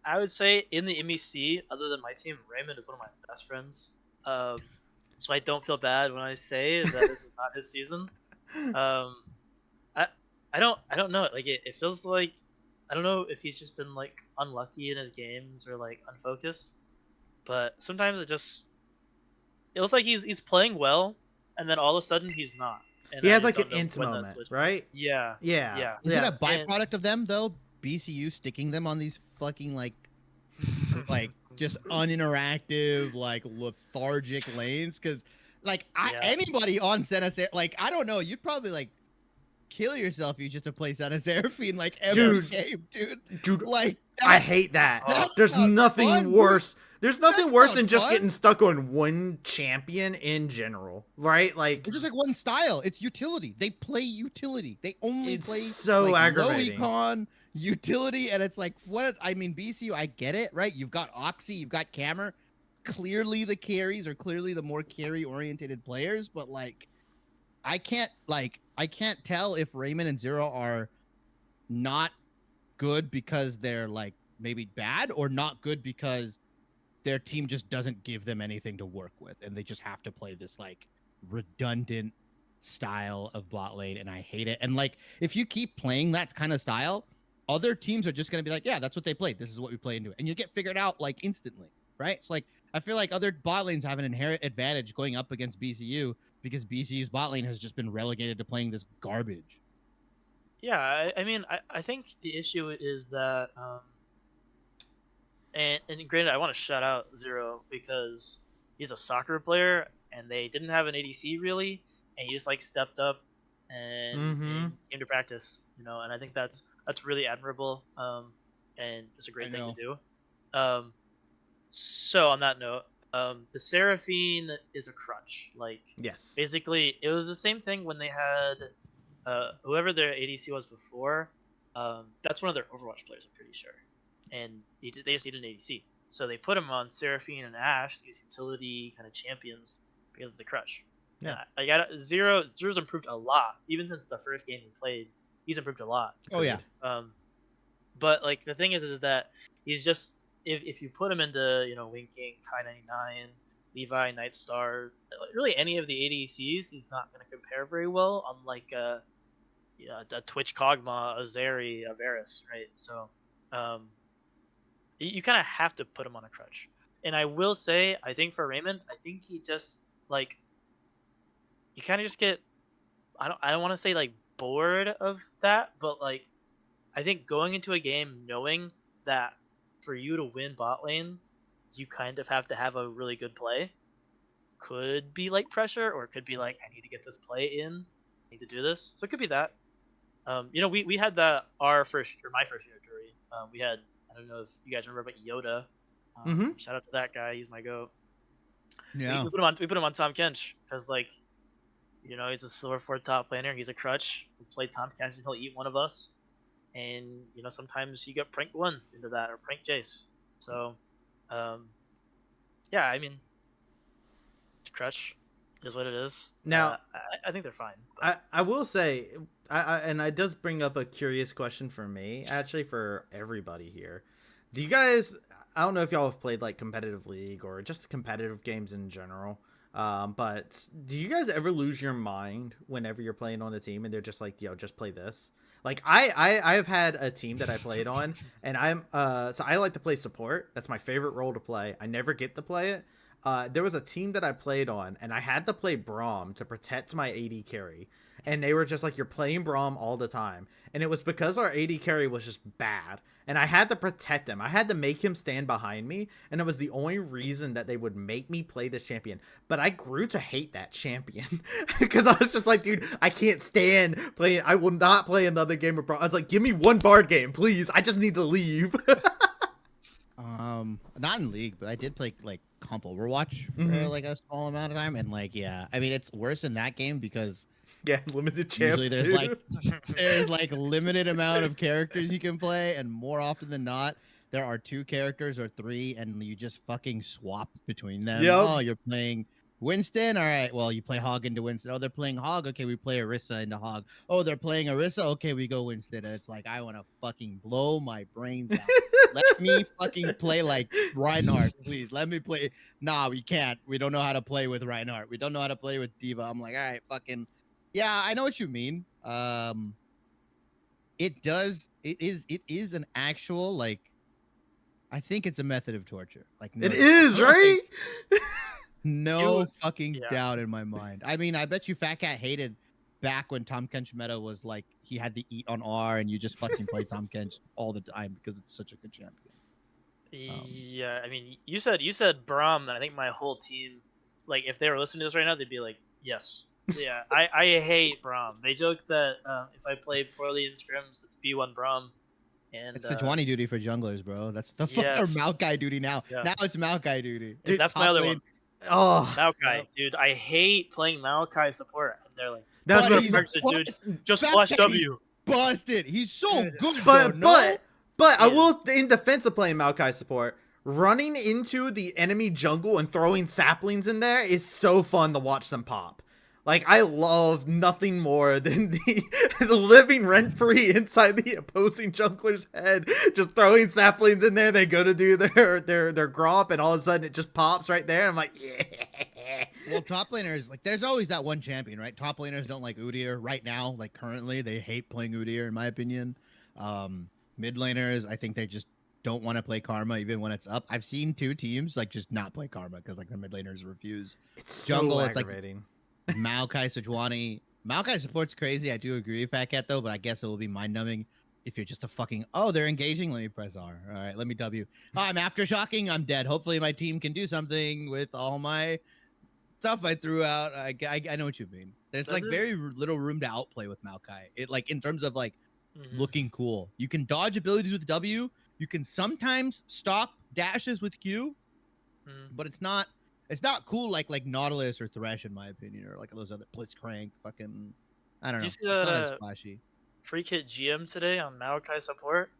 I would say in the MEC, other than my team, Raymond is one of my best friends. Um, so I don't feel bad when I say that this is not his season. Um, I I don't know. Like it feels like I don't know if he's just been like unlucky in his games or like unfocused. But sometimes it looks like he's playing well, and then all of a sudden he's not, and He I has just like an don't know int when that moment, switch is. right? Yeah, Yeah, yeah, Is it yeah. a and byproduct of them though? BCU sticking them on these fucking like just uninteractive, like lethargic lanes? Because like yeah, anybody on Senna, like I don't know, you'd probably like kill yourself if you just to play Senna Seraphine like every Dude, yes. game, dude. dude, Like I that's hate that. Oh, There's not nothing fun, dude. worse. There's nothing That's worse not than just fun. getting stuck on one champion in general, right? Like It's just like one style. It's utility. They play utility. They only it's play so like low aggravating. econ utility, and it's like what I mean. BCU, I get it, right? You've got Oxy, you've got Cammer. Clearly, the carries are clearly the more carry oriented players, but like I can't tell if Raymond and Zero are not good because they're like maybe bad or not good because their team just doesn't give them anything to work with and they just have to play this like redundant style of bot lane, and I hate it. And like if you keep playing that kind of style, other teams are just going to be like, yeah, that's what they played, this is what we play into it, and you get figured out like instantly, right? It's like I feel like other bot lanes have an inherent advantage going up against BCU because BCU's bot lane has just been relegated to playing this garbage. yeah. I mean, I think the issue is that and granted, I want to shout out Zero because he's a soccer player, and they didn't have an ADC really, and he just like stepped up and Mm-hmm. came to practice, you know. And I think that's really admirable, and it's a I great thing to know. do. So on that note, the Seraphine is a crutch. Like Yes. basically, it was the same thing when they had whoever their ADC was before. That's one of their Overwatch players, I'm pretty sure, and they just needed an ADC, so they put him on Seraphine and Ashe, these utility kind of champions, because it's a crutch. Yeah. I got Zero's improved a lot, even since the first game he played. He's improved a lot. Oh yeah. Um, but like the thing is that he's just if you put him into Winking, Kai 99, Levi, Nightstar, really any of the ADCs, he's not going to compare very well. Unlike a Twitch Kog'Maw, a Zeri, a Varus, right? So um, you kind of have to put him on a crutch. And I will say, I think for Raymond, I think he just like you kind of just get I don't want to say like bored of that, but like I think going into a game knowing that for you to win bot lane, you kind of have to have a really good play could be like pressure, or it could be like I need to get this play in. need to do this. So it could be that. You know, we had that my first year at Drury. We had, I don't know if you guys remember, but Yoda. Mm-hmm. Shout out to that guy. He's my goat. Yeah. We put him on Tom Kench because like, you know, he's a silver 4 top laner. He's a crutch. We play Tom Kench and he'll eat one of us. And you know, sometimes you get prank one into that or prank Jace. So, yeah, I mean, it's crutch is what it is. Now, I think they're fine. I will say, and it does bring up a curious question for me, actually, for everybody here. Do you guys? I don't know if y'all have played like competitive league or just competitive games in general. But do you guys ever lose your mind whenever you're playing on a team and they're just like, yo, just play this? Like I have had a team that I played on, and so I like to play support. That's my favorite role to play. I never get to play it. There was a team that I played on, and I had to play Braum to protect my AD carry. And they were just like, you're playing Braum all the time. And it was because our AD carry was just bad. And I had to protect him. I had to make him stand behind me. And it was the only reason that they would make me play this champion. But I grew to hate that champion. Because I was just like, dude, I can't stand playing. I will not play another game of Braum. I was like, give me one Bard game, please. I just need to leave. Not in League, but I did play like comp Overwatch for like a small amount of time. And like, yeah, I mean, it's worse in that game because yeah, limited champs usually there's too. there's like limited amount of characters you can play, and more often than not, there are 2 characters or 3, and you just fucking swap between them. Yep. Oh, you're playing Winston? All right, well, you play Hog into Winston. Oh, they're playing Hog? Okay, we play Orisa into Hog. Oh, they're playing Orisa? Okay, we go Winston. And it's like, I want to fucking blow my brains out. Let me fucking play like Reinhardt, please. Let me play. Nah, we can't. We don't know how to play with Reinhardt. We don't know how to play with Diva. I'm like, all right, fucking. Yeah, I know what you mean. It is an actual, like, I think it's a method of torture. Like, no, It is, right? no fucking doubt in my mind. I mean, I bet you Fatcatt hated back when Tom Kench meta was like he had to eat on R and you just fucking play Tom Kench all the time because it's such a good champion. Yeah, I mean, you said Braum, and I think my whole team, like, if they were listening to this right now, they'd be like, yes. Yeah, I hate Braum. They joke that if I play poorly in scrims, it's B1 Braum. And it's Sejuani duty for junglers, bro. That's the yes. or Maokai duty now. Yeah. Now it's Maokai duty. Dude, that's my other one. Oh, Maokai, dude, I hate playing Maokai support. And they're like, that's just flash W. Busted. He's so good. But though, but I will, in defense of playing Maokai support, running into the enemy jungle and throwing saplings in there is so fun to watch them pop. Like, I love nothing more than the living rent-free inside the opposing jungler's head, just throwing saplings in there. They go to do their gromp, and all of a sudden it just pops right there. And I'm like, yeah. Well, top laners, like, there's always that one champion, right? Top laners don't like Udyr right now. Like, currently, they hate playing Udyr, in my opinion. Mid laners, I think they just don't want to play Karma even when it's up. I've seen 2 teams, like, just not play Karma because, like, the mid laners refuse. It's Jungle, so it's like aggravating. Maokai, Sejuani. Maokai support's crazy. I do agree with Fatcatt, though, but I guess it will be mind-numbing if you're just a fucking, oh, they're engaging. Let me press R. All right, let me W. Oh, I'm aftershocking. I'm dead. Hopefully my team can do something with all my stuff I threw out. I know what you mean. There's like very little room to outplay with Maokai. It, like, in terms of like looking cool. You can dodge abilities with W. You can sometimes stop dashes with Q, but it's not cool like Nautilus or Thresh, in my opinion, or like those other Blitzcrank fucking, I don't know. Did you see it's not that as flashy. Freak hit GM today on Maokai support?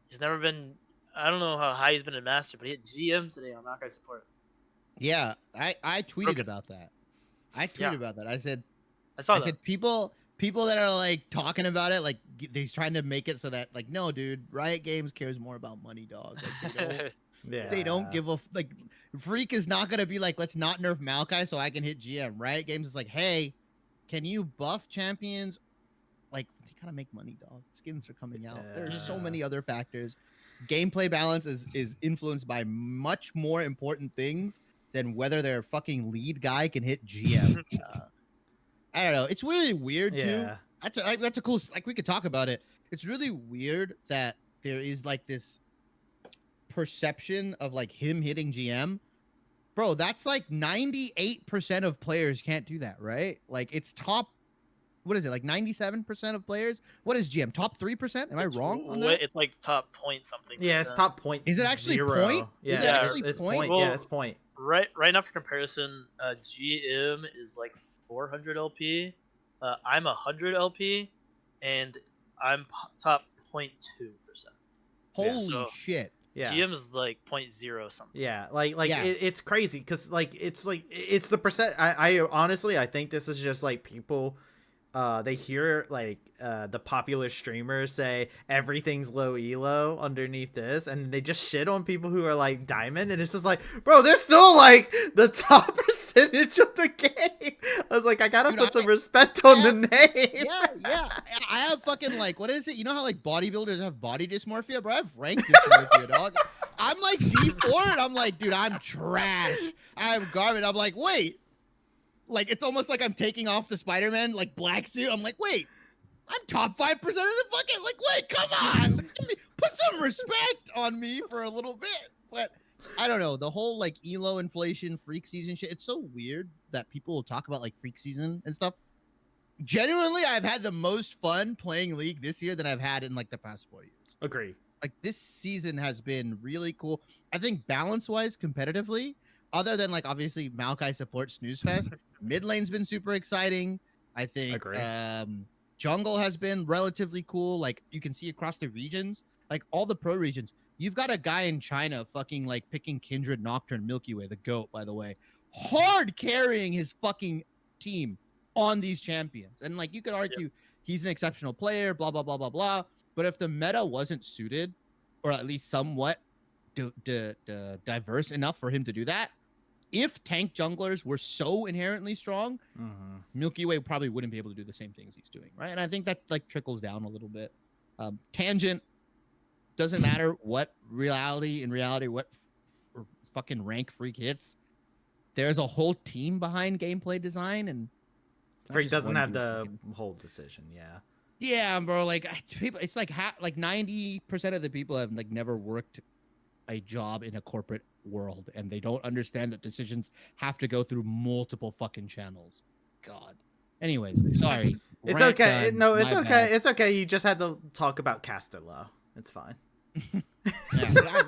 He's never been, I don't know how high he's been in Master, but he hit GM today on Maokai support. Yeah, I tweeted about that. I said I said people that are like talking about it, like he's trying to make it so that, like, no, dude, Riot Games cares more about money, dog. Like, they don't, they don't give a like. Freak is not gonna be like, let's not nerf Maokai so I can hit GM. Riot Games is like, hey, can you buff champions? Like, they gotta make money, dog. Skins are coming out. There's so many other factors. Gameplay balance is influenced by much more important things than whether their fucking lead guy can hit GM. I don't know. It's really weird too. That's a cool. Like, we could talk about it. It's really weird that there is like this perception of like him hitting GM. Bro, that's like 98% of players can't do that, right? Like, it's top what is it, like 97% of players? What is GM? Top 3%? Am I wrong on that? It's like top point something. Yeah, it's top point. Is it actually zero. point? Yeah, Is it actually it's point? point. Well, Yeah, it's point. Right now for comparison, GM is like 400 LP. I'm 100 LP, and I'm top 0.2%. Holy shit. Yeah. GM is like 0.0 something. Yeah, like Yeah. it's crazy because it's the percent. I honestly I think this is just like people. They hear like the popular streamers say everything's low elo underneath this, and they just shit on people who are like diamond, and it's just like, bro, they're still like the top percentage of the game. I was like, I gotta put some respect on the name. Yeah. I have fucking like, what is it? You know how like bodybuilders have body dysmorphia, bro? I have rank dysmorphia, dog. I'm like D4, and I'm like, dude, I'm trash. I'm garbage. I'm like, wait. Like, it's almost like I'm taking off the Spider-Man, like, black suit. I'm like, wait, I'm top 5% of the fucking, like, wait, come on. Put some respect on me for a little bit. But I don't know. The whole, like, ELO inflation, freak season shit, it's so weird that people will talk about, like, freak season and stuff. Genuinely, I've had the most fun playing League this year than I've had in, like, the past 4 years. Agree. Like, this season has been really cool. I think balance-wise, competitively, other than, like, obviously Maokai supports Snooze Fest, mid lane's been super exciting. I think jungle has been relatively cool. Like, you can see across the regions, like all the pro regions, you've got a guy in China fucking like picking Kindred, Nocturne, Milky Way, the GOAT, by the way, hard carrying his fucking team on these champions. And like, you could argue he's an exceptional player, blah, blah, blah, blah, blah. But if the meta wasn't suited, or at least somewhat diverse enough for him to do that, if tank junglers were so inherently strong, Milky Way probably wouldn't be able to do the same things he's doing, right? And I think that like trickles down a little bit. Tangent, doesn't matter what what fucking rank Freak hits. There's a whole team behind gameplay design, and Freak doesn't have the whole decision. Yeah, bro. Like people, it's like 90% of the people have like never worked a job in a corporate world, and they don't understand that decisions have to go through multiple fucking channels. God. Anyways, sorry. It's okay. It's okay. Bad. It's okay. You just had to talk about caster low. It's fine.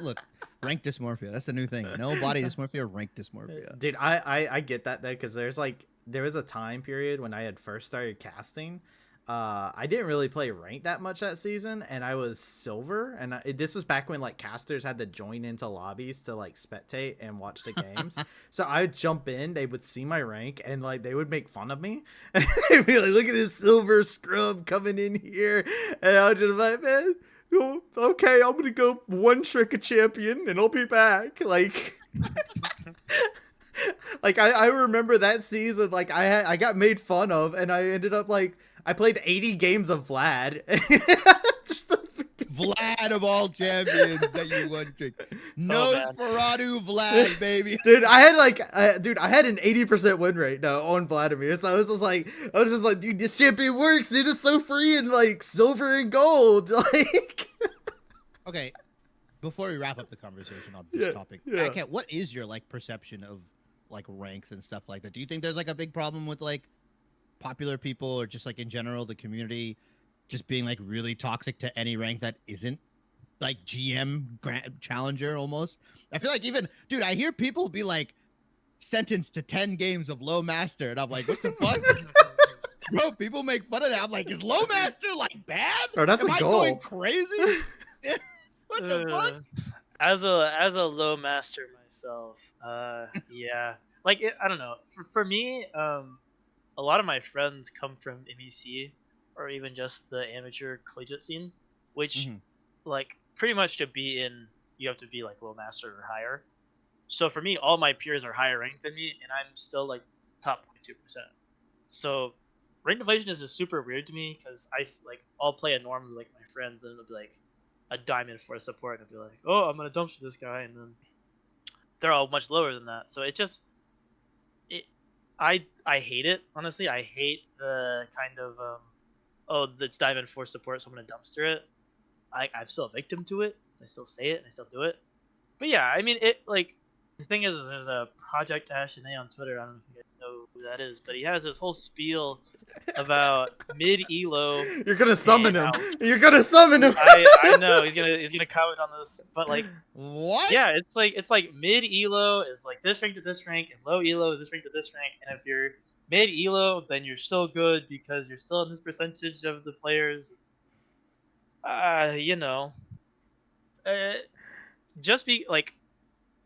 Look, rank dysmorphia. That's the new thing. No body dysmorphia, rank dysmorphia. Dude, I get that though, because there was a time period when I had first started casting. I didn't really play ranked that much that season, and I was silver, and this was back when like casters had to join into lobbies to like spectate and watch the games. So I would jump in, they would see my rank, and like they would make fun of me. They'd be like, look at this silver scrub coming in here, and I was just like, man, okay, I'm gonna go one trick a champion and I'll be back. Like like I remember that season, like I got made fun of, and I ended up like I played 80 games of Vlad. Vlad of all champions that you won trick. Nosferatu Vlad, baby. Dude, I had an 80% win rate now on Vladimir. So I was just like, dude, this champion works, dude. It's so free and like silver and gold. Like okay. Before we wrap up the conversation on this topic, Fatcatt, what is your like perception of like ranks and stuff like that? Do you think there's like a big problem with like popular people, or just like in general the community just being like really toxic to any rank that isn't like GM challenger almost? I feel like even, dude, I hear people be like sentenced to 10 games of low master, and I'm like, what the fuck? Bro, people make fun of that. I'm like, is low master like bad? Bro, that's Am a I goal. going crazy? What the fuck? As a low master myself, yeah, like I don't know. For me, a lot of my friends come from MEC or even just the amateur collegiate scene, which like pretty much to be in, you have to be like low master or higher. So for me, all my peers are higher ranked than me, and I'm still like top 0.2%. So rank inflation is just super weird to me, because I'll play a norm with like my friends, and it'll be like a diamond for a support, and I'll be like, oh, I'm gonna dumpster this guy, and then they're all much lower than that. So it just I hate it, honestly. I hate the kind of oh, it's diamond for support, so I'm gonna dumpster it. I'm still a victim to it. I still say it and I still do it. But yeah, I mean, it like the thing is, there's a Project Ash and A on Twitter. I don't know if you guys know who who that is, but he has this whole spiel about mid elo. You're gonna summon and him. how- You're gonna summon him. I know he's gonna comment on this, but like What? yeah, it's like mid elo is like this rank to this rank, and low elo is this rank to this rank, and if you're mid elo, then you're still good because you're still in this percentage of the players. You know, uh, just be like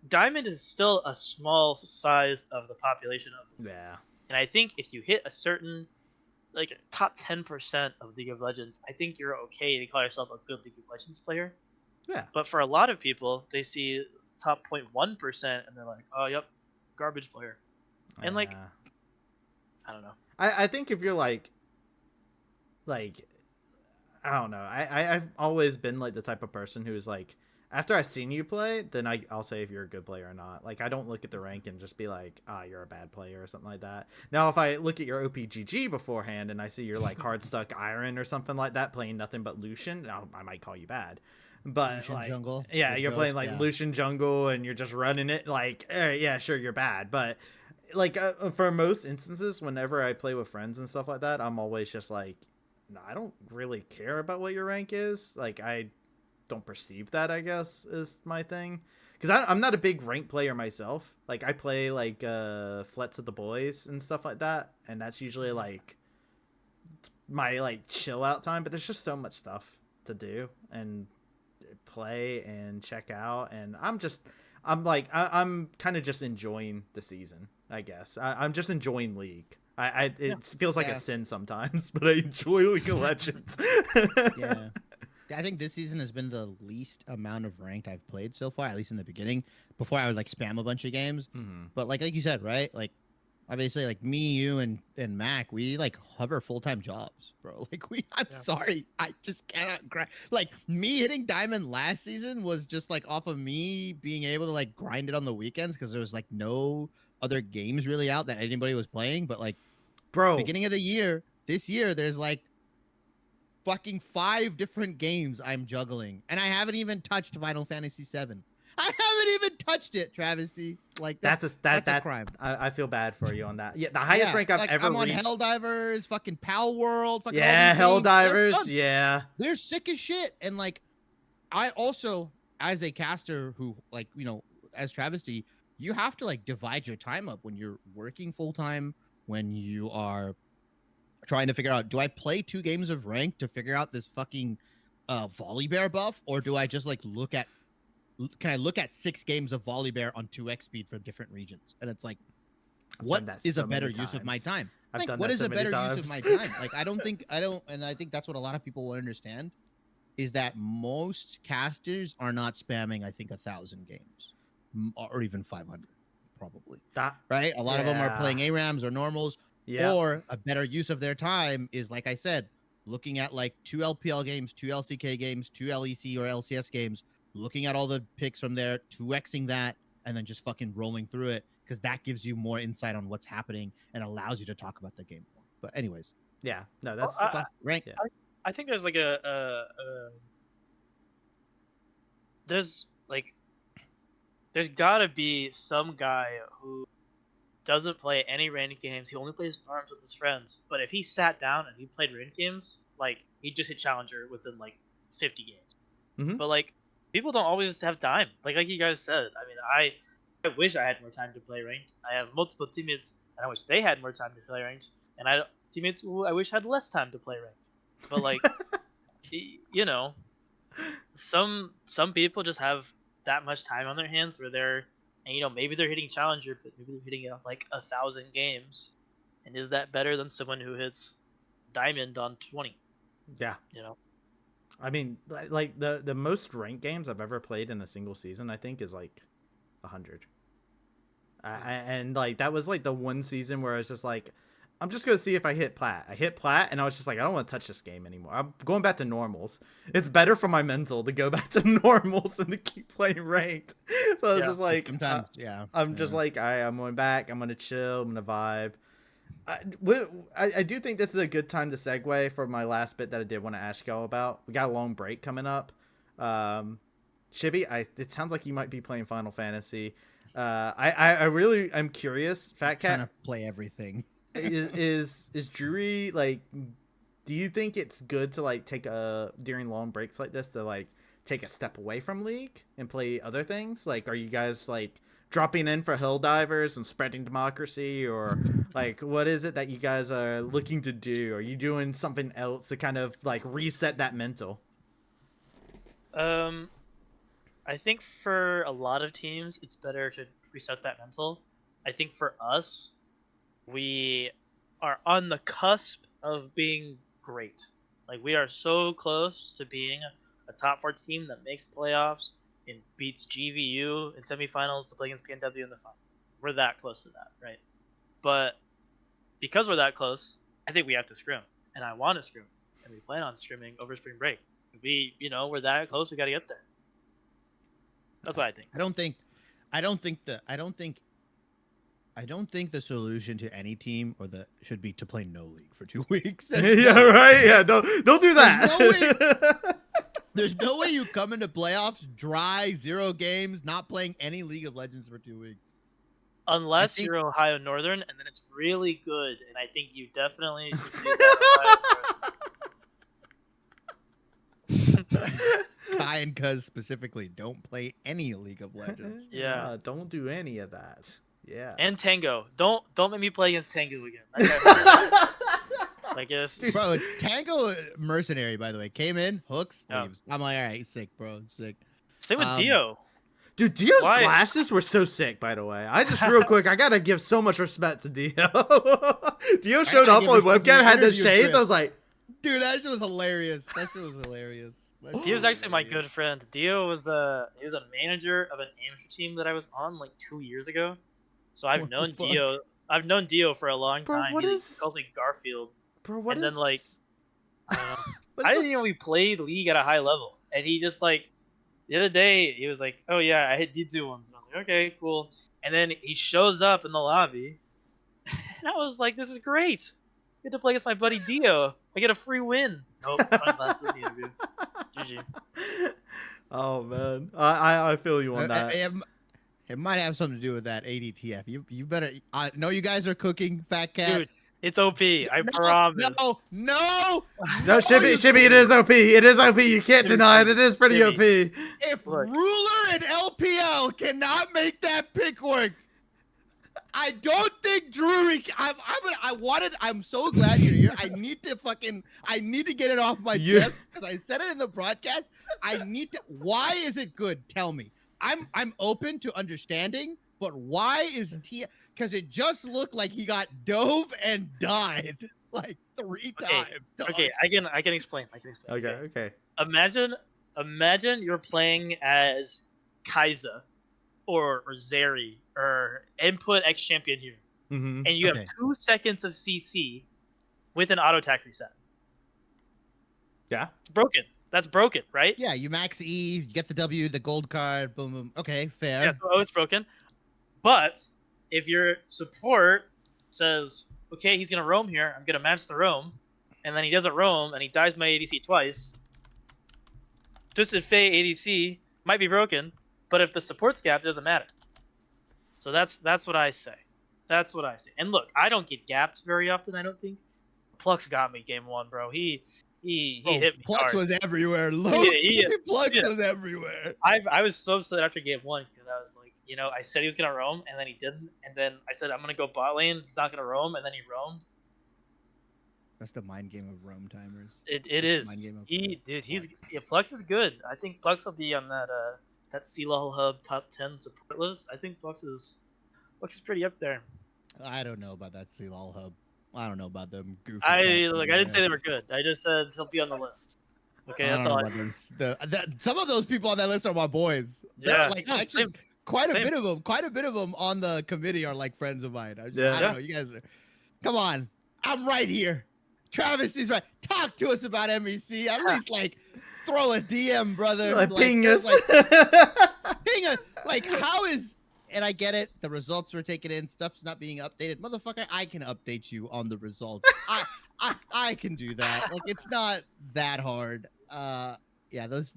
Diamond is still a small size of the population of, Yeah. and I think if you hit a certain like top 10% of League of Legends, I think you're okay to call yourself a good League of Legends player. Yeah. But for a lot of people, they see top 0.1% and they're like, "Oh, yep, garbage player." And like, Yeah. I don't know. I think if you're like I don't know. I've always been like the type of person who's like, after I've seen you play, then I'll say if you're a good player or not. Like, I don't look at the rank and just be like, you're a bad player or something like that. Now, if I look at your OPGG beforehand and I see you're like hard stuck Iron or something like that, playing nothing but Lucian, I might call you bad. But Lucian like, jungle, yeah, with you're Ghost, playing like yeah. Lucian jungle and you're just running it. Like, yeah, sure, you're bad. But like, for most instances, whenever I play with friends and stuff like that, I'm always just like, no, I don't really care about what your rank is. Like, I don't perceive that, I guess, is my thing. Because I'm not a big rank player myself. Like, I play, like, Flets of the Boys and stuff like that. And that's usually, like, my, like, chill out time. But there's just so much stuff to do and play and check out. And I'm kind of just enjoying the season, I guess. I'm just enjoying League. It feels like a sin sometimes, but I enjoy League of Legends. Yeah. I think this season has been the least amount of ranked I've played so far, at least in the beginning. Before I would like spam a bunch of games. Mm-hmm. But like you said, right? Like obviously like me, you and Mac, we like hover full-time jobs, bro. Like I'm Yeah. sorry. I just cannot like me hitting diamond last season was just like off of me being able to like grind it on the weekends because there was like no other games really out that anybody was playing. But like Bro, beginning of the year, this year, there's like fucking 5 different games I'm juggling, and I haven't even touched Final Fantasy VII. I haven't even touched it, Travysty. Like that's a crime. I feel bad for you on that. Yeah, the highest rank I've like, ever I'm on reached. Helldivers, fucking Pal World, fucking Yeah, all these games. They're Helldivers. fun. Yeah. They're sick as shit. And like, I also, as a caster who like, you know, as Travysty, you have to like divide your time up when you're working full time, when you are trying to figure out, do I play 2 games of rank to figure out this fucking volley bear buff, or do I just like can I look at 6 games of volley bear on 2x speed from different regions? And it's like, what is a better use of my time? Like, what is a better use of my time? Like, I think that's what a lot of people will understand is that most casters are not spamming, I think, 1,000 games or even 500, probably. Right? A lot of them are playing ARAMs or normals. Yeah. Or a better use of their time is, like I said, looking at like 2 LPL games, 2 LCK games, 2 LEC or LCS games, looking at all the picks from there, 2xing that, and then just fucking rolling through it, because that gives you more insight on what's happening and allows you to talk about the game more. But anyways, yeah, no, that's rank. Yeah. I think there's like there's gotta be some guy who doesn't play any ranked games. He only plays farms with his friends. But if he sat down and he played ranked games, like he'd just hit challenger within like 50 games. Mhm. But like people don't always have time. Like you guys said. I mean, I wish I had more time to play ranked. I have multiple teammates, and I wish they had more time to play ranked. And teammates who I wish had less time to play ranked. But like, you know, some people just have that much time on their hands where they're, and you know, maybe they're hitting challenger, but maybe they're hitting like 1,000 games. And is that better than someone who hits diamond on 20? Yeah. You know, I mean, like the most ranked games I've ever played in a single season, I think, is like 100. And like that was like the one season where I was just like, I'm just gonna see if I hit plat. I hit plat, and I was just like, I don't want to touch this game anymore. I'm going back to normals. It's better for my mental to go back to normals than to keep playing ranked. So I was just like, sometimes, just like, I'm going back. I'm gonna chill. I'm gonna vibe. I do think this is a good time to segue for my last bit that I did want to ask y'all about. We got a long break coming up. Shibby, it sounds like you might be playing Final Fantasy. I'm curious, Fat Trying Cat. to play everything. Is Drury like? Do you think it's good to like take a during long breaks like this to like take a step away from League and play other things? Like, are you guys like dropping in for Hill Divers and spreading democracy, or like what is it that you guys are looking to do? Are you doing something else to kind of like reset that mental? I think for a lot of teams, it's better to reset that mental. I think for us, we are on the cusp of being great. Like we are so close to being a top 4 team that makes playoffs and beats GVU in semifinals to play against PNW in the final. We're that close to that, right? But because we're that close, I think we have to scrim, and I want to scrim, and we plan on scrimming over spring break. We're that close. We got to get there. That's what I think. I don't think the solution to any team should be to play no league for 2 weeks. Yeah, right. Yeah, don't do that. There's no way you come into playoffs dry, 0 games, not playing any League of Legends for 2 weeks. Unless you're Ohio Northern, and then it's really good, and I think you definitely should do that. Kai and Cuz specifically don't play any League of Legends. Yeah. Don't do any of that. Yeah. And Tango. Don't make me play against Tango again. I guess. Bro, Tango mercenary, by the way, came in, hooks, leaves. I'm like, all right, sick, bro, sick. Same with Dio. Dude, Dio's glasses were so sick, by the way. I just real quick, I gotta give so much respect to Dio. Dio showed up on webcam, had the shades. I was like, dude, that shit was hilarious. Dio's actually my good friend. Dio was a manager of an amateur team that I was on like 2 years ago. So I've known Dio. I've known Dio for a long time. He calls me Garfield. Bro, what and is... then like, I don't know. I didn't even know we played League at a high level, and he just like the other day he was like, "Oh yeah, I hit D2 once," and I was like, "Okay, cool." And then he shows up in the lobby, and I was like, "This is great. I get to play against my buddy Dio. I get a free win." Nope, sunglasses in the interview. GG. Oh man, I feel you on that. It might have something to do with that ADTF. You better. I know you guys are cooking, Fat Cat. Dude, it's OP. I promise. No, Shibby, it is OP. It is OP. You can't deny it. It is pretty OP. If Ruler and LPL cannot make that pick work, I don't think Drury. I'm so glad you're here. I need to get it off my chest because I said it in the broadcast. Why is it good? Tell me. I'm open to understanding, but why is Tia? Because it just looked like he got dove and died like 3 times. Okay, I can explain. Okay. Imagine you're playing as Kaiza or Zeri or input X champion here, and you have 2 seconds of CC with an auto attack reset. Yeah, it's broken. That's broken, right? Yeah, you max E, you get the W, the gold card, boom, boom. Okay, fair. Yeah, so it's broken. But if your support says, okay, he's going to roam here, I'm going to match the roam, and then he doesn't roam, and he dies my ADC twice, Twisted Fate ADC might be broken, but if the support's gapped, it doesn't matter. So that's what I say. That's what I say. And look, I don't get gapped very often, I don't think. Plux got me game 1, bro. He hit me Plux hard. was everywhere. Plux was everywhere. I was so upset after game 1 because I was like, I said he was gonna roam and then he didn't, and then I said I'm gonna go bot lane. He's not gonna roam, and then he roamed. That's the mind game of roam timers. It is. Plux is good. I think Plux will be on that CLOL Hub top 10 support list. I think Plux is pretty up there. I don't know about that CLOL Hub. I don't know about them goofy. I didn't say they were good. I just said he'll be on the list. Okay, that's all. Some of those people on that list are my boys. Yeah, actually, quite a bit of them on the committee are like friends of mine. I don't know. You guys are. Come on, I'm right here. Travysty's right. Talk to us about MEC. At least throw a DM, brother. Ping us. Ping us. How is? And I get it. The results were taken in. Stuff's not being updated. Motherfucker, I can update you on the results. I can do that. It's not that hard. Yeah, those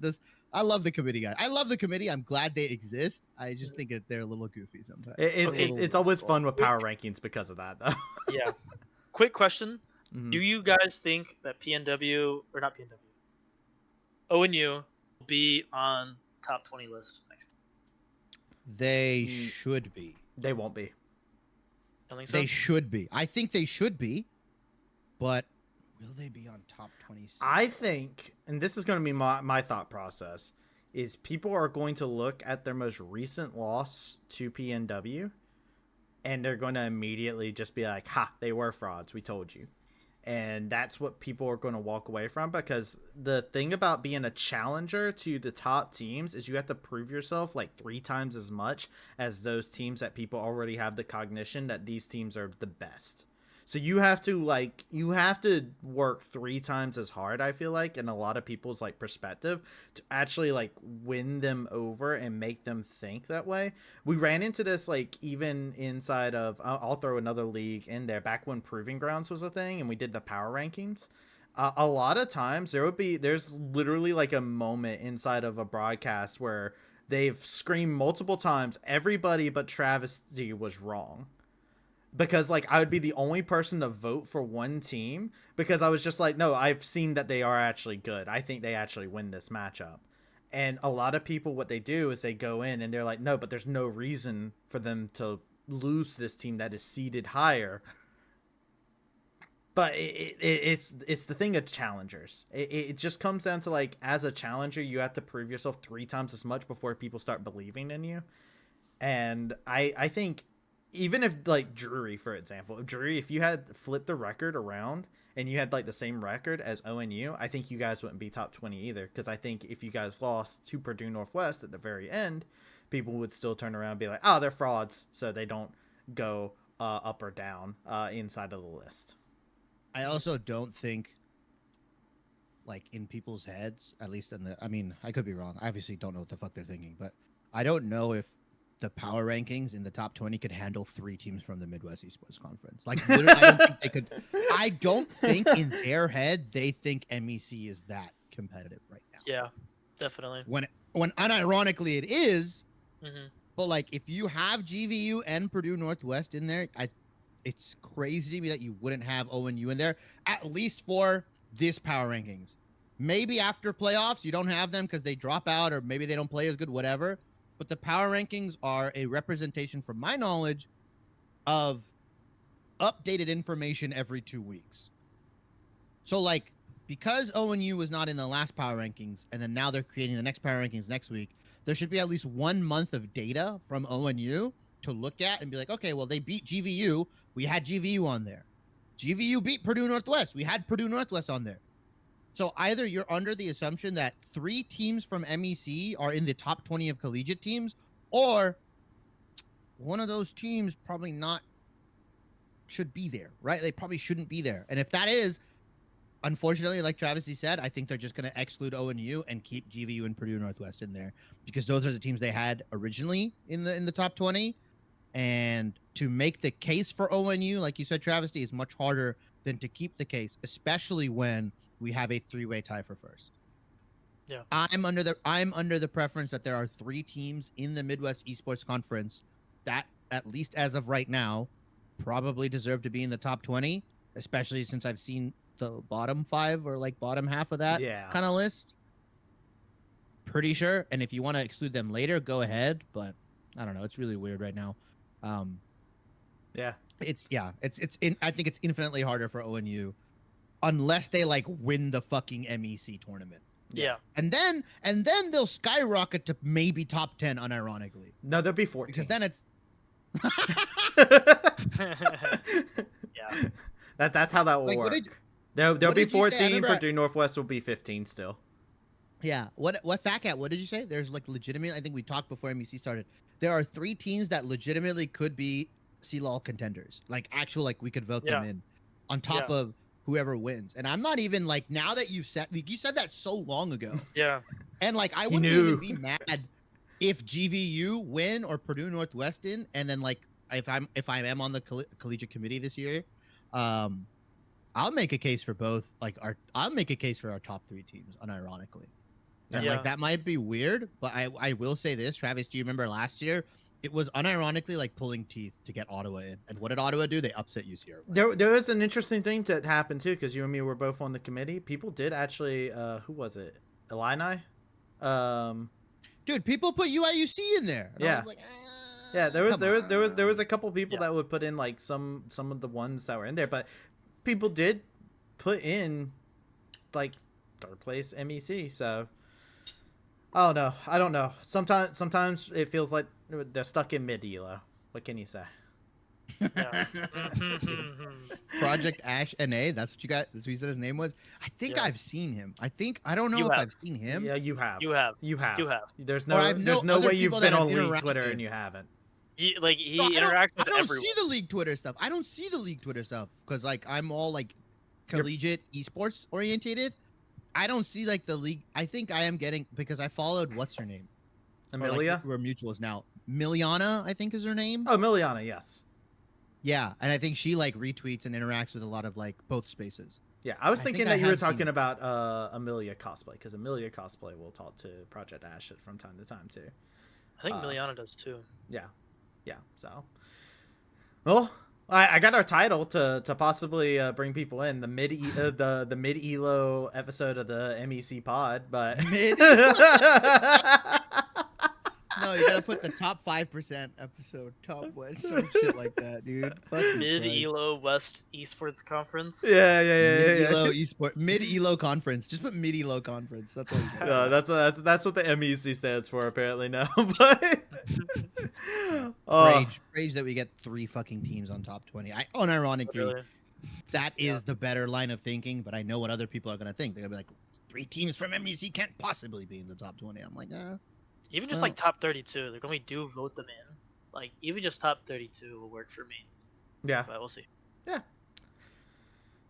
I love the committee guys. I love the committee. I'm glad they exist. I just think that they're a little goofy sometimes. It's always fun with power rankings because of that, though. Yeah. Quick question: Mhm. do you guys think that PNW or not PNW, ONU will be on top 20 list next? They Mm. should be. They won't be. Don't think so. They should be. I think they should be, but will they be on top 20? I think, and this is going to be my thought process, is people are going to look at their most recent loss to PNW, and they're going to immediately just be like, ha, they were frauds. We told you. And that's what people are going to walk away from, because the thing about being a challenger to the top teams is you have to prove yourself like 3 times as much as those teams that people already have the cognition that these teams are the best. So you have to work 3 times as hard, I feel like, in a lot of people's like perspective, to actually like win them over and make them think that way. We ran into this like even inside of, I'll throw another league in there, back when Proving Grounds was a thing and we did the power rankings. A lot of times there's literally like a moment inside of a broadcast where they've screamed multiple times, everybody but Travysty was wrong. Because like I would be the only person to vote for one team, because I was just like, no, I've seen that they are actually good. I think they actually win this matchup. And a lot of people, what they do is they go in and they're like, no, but there's no reason for them to lose to this team that is seeded higher. But it's the thing of challengers. It just comes down to like, as a challenger, you have to prove yourself 3 times as much before people start believing in you. And I think, even if like Drury, for example, if you had flipped the record around and you had like the same record as ONU, I think you guys wouldn't be top 20 either. Because I think if you guys lost to Purdue Northwest at the very end, people would still turn around and be like, oh, they're frauds, so they don't go up or down inside of the list. I also don't think, like, in people's heads, at least I mean, I could be wrong. I obviously don't know what the fuck they're thinking, but I don't know if the power rankings in the top 20 could handle 3 teams from the Midwest Esports Conference. Like, literally, I don't think they could. I don't think in their head they think MEC is that competitive right now. Yeah, definitely. When unironically it is, Mm-hmm. but like if you have GVU and Purdue Northwest in there, it's crazy to me that you wouldn't have ONU in there, at least for this power rankings. Maybe after playoffs you don't have them because they drop out or maybe they don't play as good, whatever. But the power rankings are a representation, from my knowledge, of updated information every 2 weeks. So, like, because ONU was not in the last power rankings, and then now they're creating the next power rankings next week, there should be at least 1 month of data from ONU to look at and be like, okay, well, they beat GVU. We had GVU on there. GVU beat Purdue Northwest. We had Purdue Northwest on there. So either you're under the assumption that 3 teams from MEC are in the top 20 of collegiate teams, or one of those teams probably not should be there, right? They probably shouldn't be there. And if that is, unfortunately, like Travysty said, I think they're just going to exclude ONU and keep GVU and Purdue Northwest in there, because those are the teams they had originally in the top 20. And to make the case for ONU, like you said, Travysty, is much harder than to keep the case, especially when we have a 3-way tie for first. Yeah. I'm under the preference that there are 3 teams in the Midwest Esports Conference that, at least as of right now, probably deserve to be in the top 20, especially since I've seen the bottom 5 or like bottom half of that kind of list. Pretty sure. And if you want to exclude them later, go ahead. But I don't know. It's really weird right now. I think it's infinitely harder for ONU unless they like win the fucking MEC tournament. Yeah. And then they'll skyrocket to maybe top 10 unironically. No, there'll be 14. Because then it's Yeah. That's how that will like, work. There'll be 14. Purdue Purdue Northwest will be 15 still. Yeah. What Fatcatt, what did you say? There's like legitimate, I think we talked before MEC started. There are 3 teams that legitimately could be CLOL contenders. Like actual, like we could vote them in on top of whoever wins. And I'm not even like, now that you said that so long ago. Yeah. And like I wouldn't even be mad if GVU win or Purdue Northwest in, and then like if I am on the collegiate committee this year, I'll make a case for both. Like I'll make a case for our top 3 teams, unironically. And Yeah. like that might be weird, but I will say this, Travis, do you remember last year? It was unironically like pulling teeth to get Ottawa in. And what did Ottawa do? They upset UCR. There was an interesting thing that happened too, because you and me were both on the committee. People did actually. Who was it? Illini. Dude, people put UIUC in there. And I Yeah. was like, Yeah, there was "Ah, a couple people Yeah. that would put in like some of the ones that were in there, but people did put in like third place MEC. So I don't know. Sometimes it feels like they're stuck in mid elo. What can you say? Yeah. Project Ash NA. That's what you got. That's what you said his name was. I think Yeah. I've seen him. I don't know You if have. I've seen him. Yeah, you have. You have. You have. You have. There's Or I there's know no other way you've people been that on have League Twitter interacted. and you haven't. He No, interacts with I don't everyone. see the league Twitter stuff. I don't see the league Twitter stuff because like I'm all like collegiate esports orientated. I don't see like the league. I think I am getting because I followed what's her name? Or, like, Amelia? we're mutuals now. Miliana, I think is her name. Oh, Miliana, yes. Yeah, and I think she like retweets and interacts with a lot of like both spaces. Yeah, I was I thinking think I that you were have seen talking it. about Amelia cosplay, because Amelia cosplay will talk to Project Ash from time to time too. I think Uh, Miliana does too. Yeah, so well, I got our title to possibly bring people in the the mid elo episode of the MEC pod, but Mid- No, you gotta put the top 5% episode, top one, some shit like that, dude. Fucking Mid Christ. Elo West Esports Conference. yeah. Mid Elo esport, Mid Elo conference. Just put Mid Elo conference. That's all you got. No, that's what the MEC stands for apparently now. But Rage that we get 3 fucking teams on top 20. I unironically, Really. that is the better line of thinking, but I know what other people are gonna think. They're gonna be like, 3 teams from MEC can't possibly be in the top 20. I'm like, Even just Well- like top 32, like when we do vote them in, like even just top 32 will work for me. yeah, But we'll see. we'll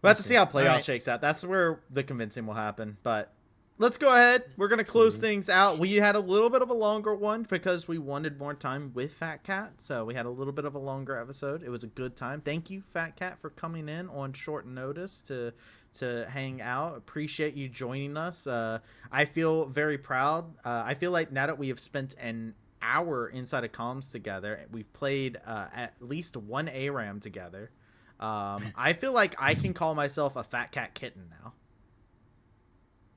have to see how playoff Alright. shakes out. That's where the convincing will happen. But let's go ahead. We're gonna close things out. We had a little bit of a longer one because we wanted more time with Fat Cat, so we had a little bit of a longer episode. It was a good time. Thank you, Fat Cat, for coming in on short notice to hang out. Appreciate you joining us. I feel very proud. I feel like now that we have spent an hour inside of comms together, we've played at least one ARAM together. I feel like I can call myself a Fat Cat kitten now.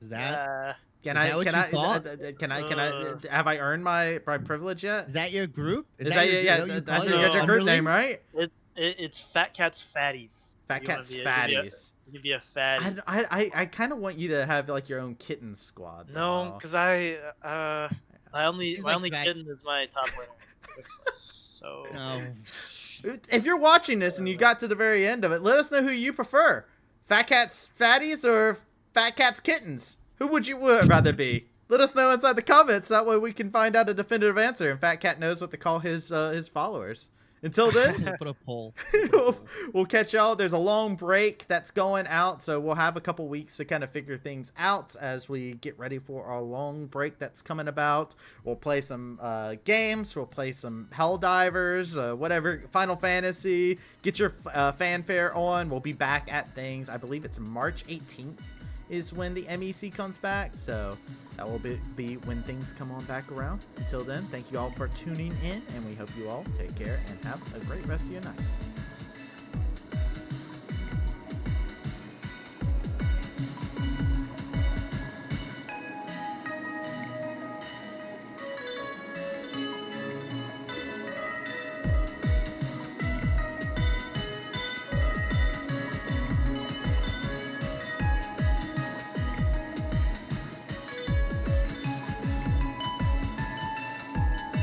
is that Can Is I? that what Can you I? thought? Can I? Have I earned my privilege yet? is that your group? Is that your- yeah? what you That's call it? you got your No, group name, underlings? right? It's Fat Cat's Fatties. Fat You wanna Cat's be a- you Fatties. can be a fatty. I kind of want you to have like your own kitten squad. No, though. because my only Seems like fat- kitten is my top laner. So No. If you're watching this and you got to the very end of it, let us know who you prefer: Fat Cat's Fatties or Fat Cat's Kittens. Who would you rather be? Let us know inside the comments. That way we can find out a definitive answer, and Fat Cat knows what to call his followers. Until then, We'll put a poll. we'll catch y'all. There's a long break that's going out, so we'll have a couple weeks to kind of figure things out as we get ready for our long break that's coming about. We'll play some games. We'll play some Helldivers, whatever, Final Fantasy. Get your fanfare on. We'll be back at things. I believe it's March 18th is when the MEC comes back, so that will be when things come on back around. Until then, thank you all for tuning in, and we hope you all take care and have a great rest of your night.